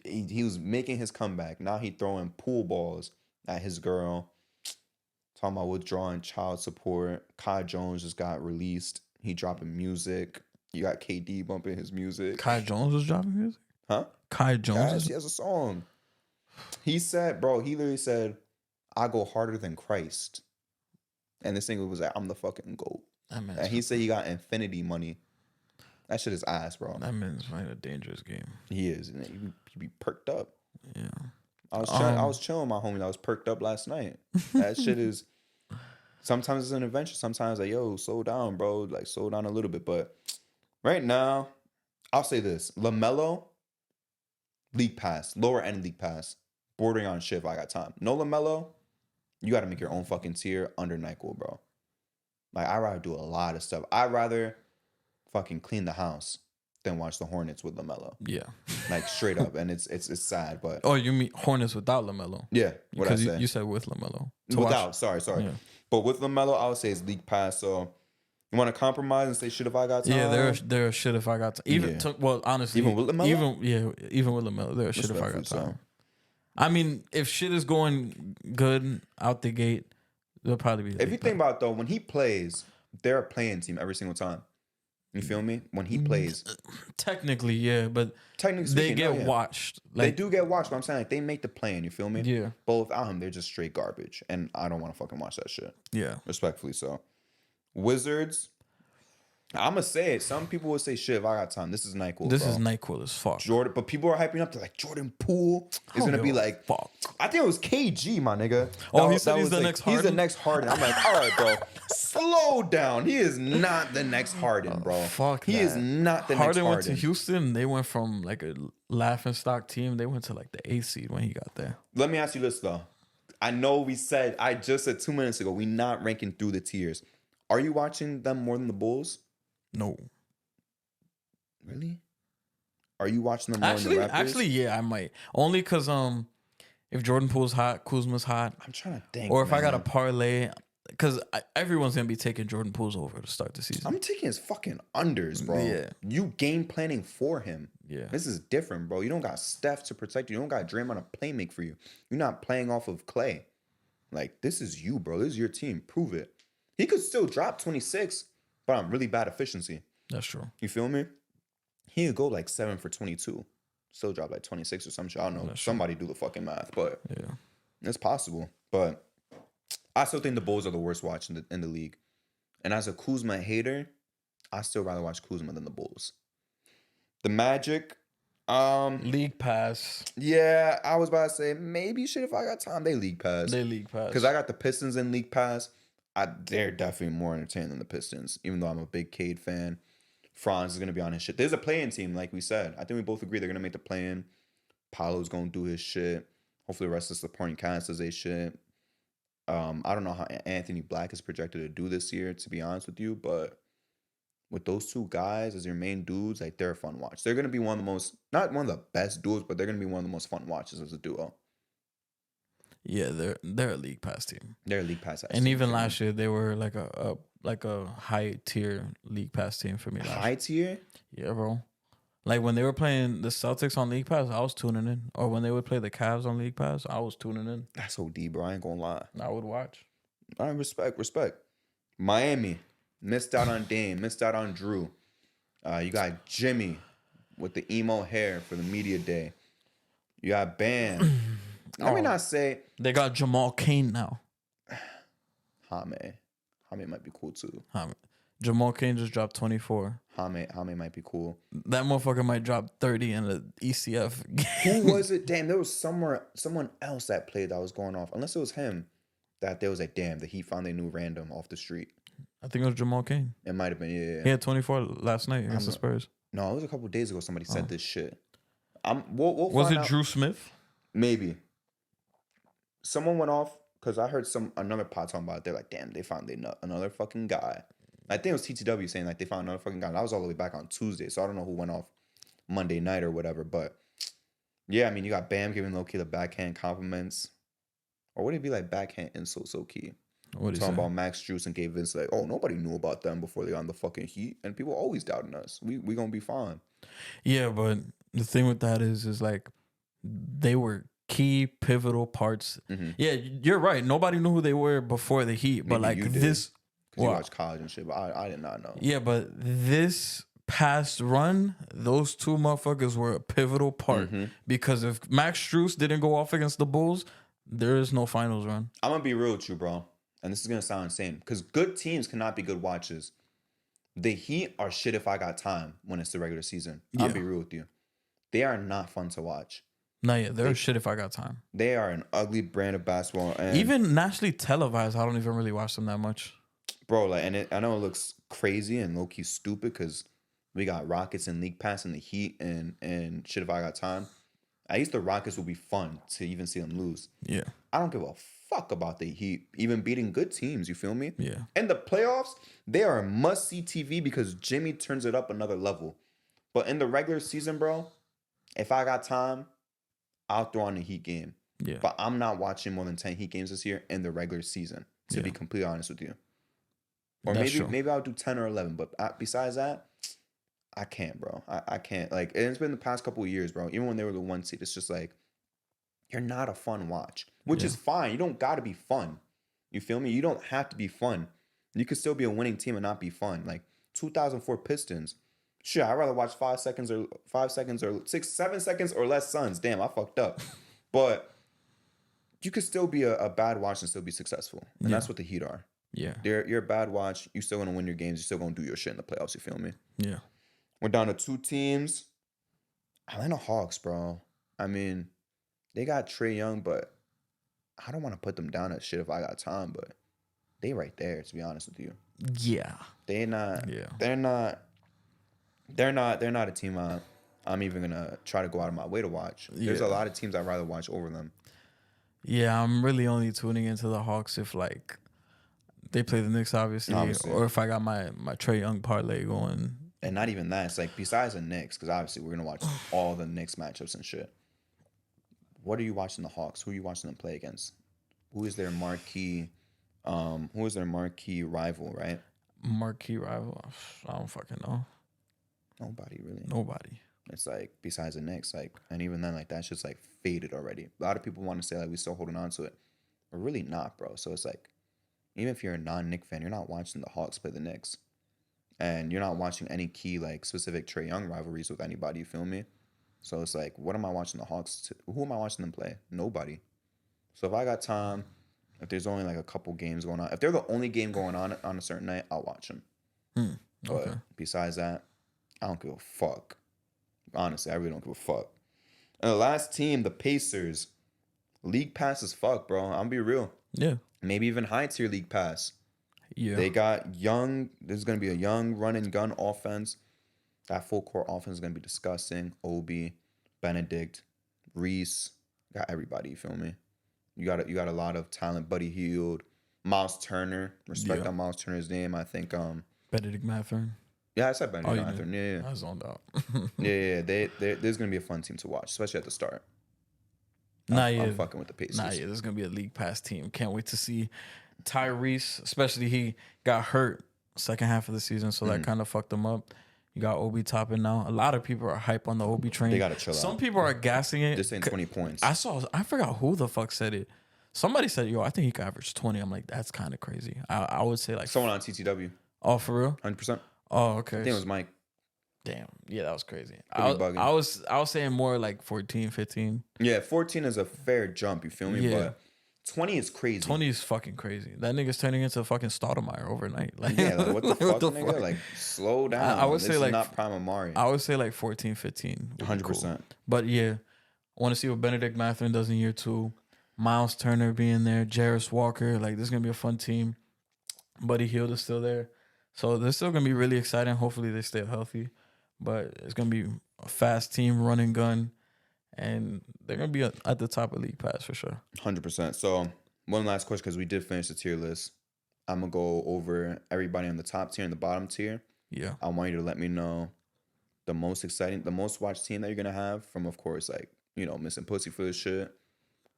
He was making his comeback. Now he throwing pool balls at his girl. Talking about withdrawing child support. Kai Jones just got released. He dropping music. You got KD bumping his music. Kai Jones was dropping music? Huh? Kai Jones? Yes, he has a song. He said, bro, he literally said, I go harder than Christ. And this single was like, I'm the fucking GOAT. And he said he got infinity money. That shit is ass, bro. That man's playing a dangerous game. He is. And he be perked up. Yeah. I was chilling with my homie that was perked up last night. That shit is... Sometimes it's an adventure. Sometimes like, yo, slow down, bro. Like, slow down a little bit. But right now, I'll say this. LaMelo, league pass. Lower end league pass. Bordering on shit if I got time. No LaMelo, you got to make your own fucking tier under NyQuil, bro. Like, I'd rather do a lot of stuff. I'd rather fucking clean the house than watch the Hornets with LaMelo. Yeah. Like, straight up. And it's sad, but... Oh, you mean Hornets without LaMelo? Yeah. What I say? You said with LaMelo. Without. Sorry. Yeah. But with LaMelo, I would say it's league pass. So you want to compromise and say shit if I got time? Yeah, they're a shit if I got time. Well, honestly, even with LaMelo, even with LaMelo, they're a shit if I got time. I mean, if shit is going good out the gate, they'll probably be. If you think about it, though, when he plays, they're a playing team every single time. You feel me? When he plays, Technically, yeah, but technically they speaking, get no, yeah. watched. They Like, do get watched, but I'm saying like they make the play-in. You feel me? yeah, But without him, they're just straight garbage, and I don't want to fucking watch that shit. yeah. Respectfully, so Wizards. I'm gonna say it. Some people would say shit if I got time. This is NyQuil, This is bro. NyQuil as fuck. Jordan, but people are hyping up. They're like Jordan Poole I is don't gonna be give a like. fuck. I think it was KG, my nigga. Oh, he That- said that he's was the like, next He's the Harden? next Harden. I'm like, all right, bro, slow down. He is not the next Harden, bro. Fuck He that. is not the Harden next went to Harden. Houston. They went from like a laughing stock team. They went to like the 8th seed when he got there. Let me ask you this though. I know I just said 2 minutes ago, we not ranking through the tiers. Are you watching them more than the Bulls? No, Really? Are you watching them more than the Raptors? actually, yeah, I might. Only because if Jordan Poole's hot, Kuzma's hot, I'm trying to think. or if I got a man. parlay, because everyone's gonna be taking Jordan Poole's over to start the season. I'm taking his fucking unders, bro. Yeah. You game planning for him. Yeah. This is different, bro. You don't got Steph to protect you. You don't got Draymond to play make for you. You're not playing off of Clay. Like, this is you, bro. This is your team. Prove it. He could still drop 26, but on really bad efficiency. That's true. You feel me? He could go like 7 for 22. Still drop like 26 or some shit. I don't know. That's true. Somebody do the fucking math, but Yeah. it's possible. But I still think the Bulls are the worst watch in the league. And as a Kuzma hater, I still rather watch Kuzma than the Bulls. The Magic, League pass. yeah, I was about to say maybe shit if I got time. They league pass. They league pass. Because I got the Pistons in league pass. They're definitely more entertaining than the Pistons, even though I'm a big Cade fan. Franz is going to be on his shit. There's a play-in team, like we said. I think we both agree they're going to make the play-in. Paolo's going to do his shit. Hopefully the rest of the supporting cast does their shit. I don't know how Anthony Black is projected to do this year, to be honest with you, but with those two guys as your main dudes, like, they're a fun watch. They're going to be one of the most, not one of the best duos, but they're going to be one of the most fun watches as a duo. Yeah, they're a league pass team. They're a league pass. And even last year they were like a high tier league pass team for me. High tier? Yeah, bro. Like when they were playing the Celtics on League Pass, I was tuning in. Or when they would play the Cavs on League Pass, I was tuning in. That's OD, bro. I ain't gonna lie. I would watch. I respect. Miami missed out on Dame, missed out on Drew. You got Jimmy with the emo hair for the media day. You got Bam. Let me not say They got Jamal Cain now. Hame. Hame might be cool too. Jamal Cain just dropped 24. Hame might be cool. That motherfucker might drop 30 in the ECF game. Who was it? Damn, there was someone else that played that was going off. Unless it was him. That there was like, damn, the Heat found a new random off the street. I think it was Jamal Cain. It might have been, yeah. He had 24 last night against the Spurs. No, it was a couple days ago somebody said this shit. We'll Was find it out. Drew Smith? Maybe. Someone went off because I heard another pod talking about it. They're like, damn, they found another fucking guy. I think it was TTW saying like they found another fucking guy. And that was all the way back on Tuesday, so I don't know who went off Monday night or whatever. But yeah, I mean, you got Bam giving low key the backhand compliments, or would it be like backhand insults low key? What Talking about Max Strus and Gabe Vince, like, oh, nobody knew about them before they got on the fucking Heat, and people always doubting us. We gonna be fine. Yeah, but the thing with that is like they were key pivotal parts. Mm-hmm. Yeah, you're right. Nobody knew who they were before the Heat, but Maybe like you did. this. You Wow. watch college and shit, but I did not know. Yeah, but this past run, those two motherfuckers were a pivotal part because if Max Strus didn't go off against the Bulls, there is no finals run. I'm gonna be real with you, bro. And this is gonna sound insane because good teams cannot be good watches. The Heat are shit if I got time when it's the regular season. I'll be real with you. They are not fun to watch. No, yeah, they're shit if I got time. They are an ugly brand of basketball. And Even nationally televised, I don't even really watch them that much. bro, like, and I know it looks crazy and low key stupid because we got Rockets and League Pass and the Heat and shit if I got time. At least the Rockets will be fun to even see them lose. Yeah. I don't give a fuck about the Heat even beating good teams. You feel me? Yeah. And the playoffs, they are a must-see TV because Jimmy turns it up another level. But in the regular season, bro, if I got time, I'll throw on the Heat game. Yeah. But I'm not watching more than 10 Heat games this year in the regular season, to be completely honest with you. Or That's true. maybe I'll do 10 or 11. But besides that, I can't, bro. I can't. Like, it's been the past couple of years, bro. Even when they were the 1 seed, it's just like, you're not a fun watch, which is fine. You don't got to be fun. You feel me? You don't have to be fun. You could still be a winning team and not be fun. Like, 2004 Pistons. Shit, I'd rather watch 5 seconds or 7 seconds or less Suns. Damn, I fucked up. But you could still be a bad watch and still be successful. And Yeah. that's what the Heat are. Yeah. You're a bad watch. You're still going to win your games. You're still going to do your shit in the playoffs. You feel me? Yeah. We're down to 2 teams. Atlanta Hawks, bro. I mean, they got Trae Young, but I don't want to put them down at shit if I got time, but they right there, to be honest with you. Yeah. They're not. Yeah. They're not a team I'm even gonna try to go out of my way to watch. There's a lot of teams I'd rather watch over them. Yeah, I'm really only tuning into the Hawks if like they play the Knicks, obviously. Or if I got my Trae Young parlay going. And not even that. It's like besides the Knicks, because obviously we're gonna watch all the Knicks matchups and shit. What are you watching the Hawks? Who are you watching them play against? Who is their marquee? Who is their marquee rival? Right? Marquee rival? I don't fucking know. Nobody really. Nobody. It's like besides the Knicks, like, and even then, like that shit's like faded already. A lot of people want to say like we still holding on to it, but really not, bro. So it's like, even if you're a non-Knick fan, you're not watching the Hawks play the Knicks, and you're not watching any key like specific Trae Young rivalries with anybody. You feel me? So it's like, what am I watching the Hawks to? Who am I watching them play? Nobody. So if I got time, if there's only like a couple games going on, if they're the only game going on a certain night, I'll watch them. Okay. But besides that, I don't give a fuck. Honestly, I really don't give a fuck. And the last team, the Pacers, league pass as fuck, bro. I'm gonna be real. Yeah. Maybe even high tier league pass. Yeah. They got young. There's gonna be a young run and gun offense. That full court offense is gonna be disgusting. Obi, Benedict, Reese, got everybody. You feel me? You got a lot of talent. Buddy Hield, Miles Turner. Respect on Miles Turner's name. I think Benedict Mathurin. Yeah, I said Benedict Mathurin. Yeah. I zoned out. yeah. There's gonna be a fun team to watch, especially at the start. I'm fucking with the Pacers. There's gonna be a league pass team. Can't wait to see Tyrese, especially he got hurt second half of the season, so that kind of fucked him up. You got Obi topping now. A lot of people are hype on the Obi train. They gotta chill out. Some people are gassing it. This ain't 20 points. I forgot who the fuck said it. Somebody said, yo, I think he could average 20. I'm like, that's kind of crazy. I would say like someone on TTW. Oh, for real? 100%. Oh, okay. I think it was Mike. Damn. Yeah, that was crazy. I was saying more like 14, 15. Yeah, 14 is a fair jump, you feel me? Yeah. But 20 is crazy. 20 is fucking crazy. That nigga's turning into fucking Stoudemire overnight. Like, yeah, like, what the fuck, nigga? Fuck? Like, slow down. I would say like not prime Amari. I would say like 14, 15. 100%. Cool. But yeah, I want to see what Benedict Mathurin does in year 2. Miles Turner being there, Jarris Walker. Like, this is gonna be a fun team. Buddy Hield is still there. So they're still going to be really exciting. Hopefully they stay healthy. But it's going to be a fast team, run and gun. And they're going to be at the top of league pass for sure. 100%. So one last question, because we did finish the tier list. I'm going to go over everybody on the top tier and the bottom tier. Yeah. I want you to let me know the most exciting, the most watched team that you're going to have from, of course, like, you know, missing pussy for this shit.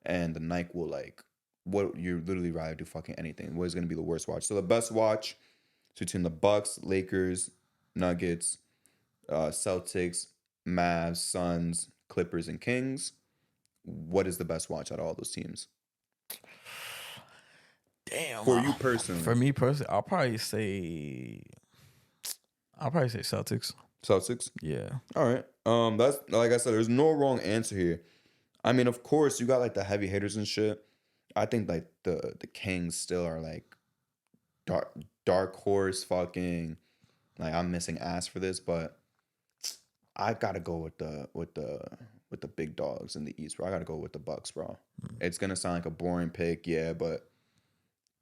And the Nike will, like, what you literally rather do fucking anything. What is going to be the worst watch? So the best watch between the Bucks, Lakers, Nuggets, Celtics, Mavs, Suns, Clippers, and Kings. What is the best watch out of all those teams? Damn. For you personally. For me personally, I'll probably say Celtics. Celtics? Yeah. All right. That's like I said, there's no wrong answer here. I mean, of course, you got like the heavy hitters and shit. I think like the Kings still are like dark horse fucking, like, I'm missing ass for this, but I gotta go with the big dogs in the East, bro. I gotta go with the Bucks, bro. It's gonna sound like a boring pick, yeah, but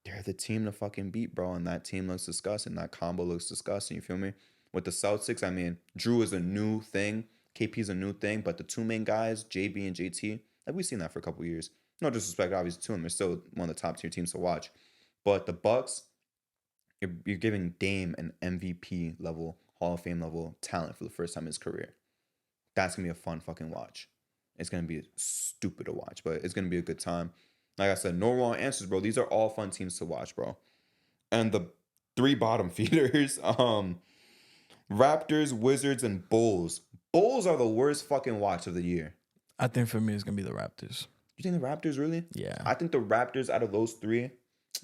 they're the team to fucking beat, bro. And that team looks disgusting. That combo looks disgusting. You feel me? With the Celtics, I mean, Drew is a new thing. KP is a new thing, but the two main guys, JB and JT, like, we've seen that for a couple years. No disrespect, obviously, to them. They're still one of the top tier teams to watch. But the Bucks, you're giving Dame an MVP level, Hall of Fame level talent for the first time in his career. That's going to be a fun fucking watch. It's going to be stupid to watch, but it's going to be a good time. Like I said, no wrong answers, bro. These are all fun teams to watch, bro. And the 3 bottom feeders, Raptors, Wizards, and Bulls. Bulls are the worst fucking watch of the year. I think for me, it's going to be the Raptors. You think the Raptors, really? Yeah. I think the Raptors out of those 3,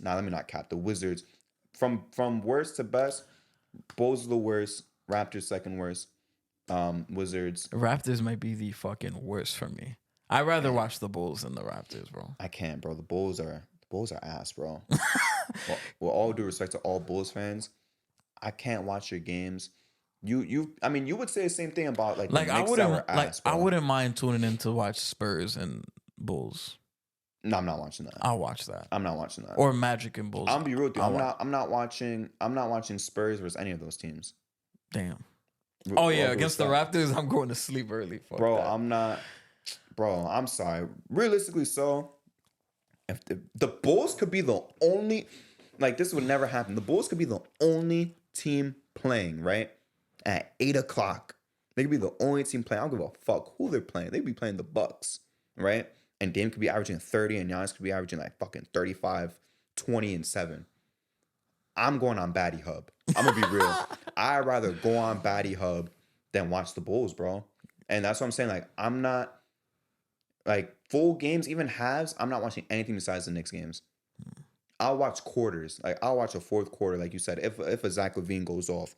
let me not cap the Wizards. From worst to best, Bulls are the worst. Raptors second worst. Wizards. Raptors might be the fucking worst for me. I'd rather watch the Bulls than the Raptors, bro. I can't, bro. The Bulls are ass, bro. Well, with all due respect to all Bulls fans, I can't watch your games. I mean, you would say the same thing about like the Like Knicks that were ass, I bro. wouldn't mind tuning in to watch Spurs and Bulls. No, I'm not watching that. I'll watch that. I'm not watching that. Or Magic and Bulls. I'm gonna be real with you. I'll I'm not watching Spurs versus any of those teams. Damn. With Oh all yeah, due against the respect. Raptors, I'm going to sleep early. Fuck Bro, that. I'm not. Bro, I'm sorry. Realistically, so if the Bulls could be the only, like this would never happen. The Bulls could be the only team playing right at 8 o'clock. They could be the only team playing. I don't give a fuck who they're playing. They'd be playing the Bucks, right? And Dame could be averaging 30, and Giannis could be averaging like fucking 35, 20, and 7. I'm going on Batty Hub. I'm gonna be real. I'd rather go on Batty Hub than watch the Bulls, bro. And that's what I'm saying. Like, I'm not like full games, even halves. I'm not watching anything besides the Knicks games. I'll watch quarters. Like, I'll watch a fourth quarter, like you said. If a Zach LaVine goes off,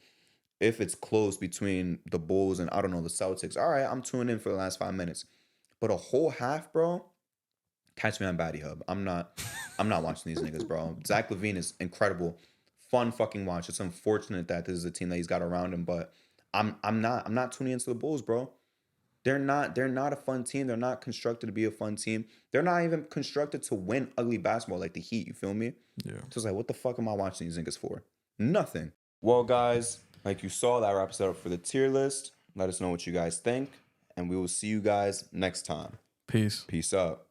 if it's close between the Bulls and I don't know the Celtics, all right, I'm tuning in for the last 5 minutes. But a whole half, bro. Catch me on Batty Hub. I'm not watching these niggas, bro. Zach LaVine is incredible. Fun fucking watch. It's unfortunate that this is a team that he's got around him, but I'm not tuning into the Bulls, bro. They're not a fun team. They're not constructed to be a fun team. They're not even constructed to win ugly basketball like the Heat, you feel me? Yeah. So it's like, what the fuck am I watching these niggas for? Nothing. Well, guys, like you saw, that wraps it up for the tier list. Let us know what you guys think, and we will see you guys next time. Peace. Peace out.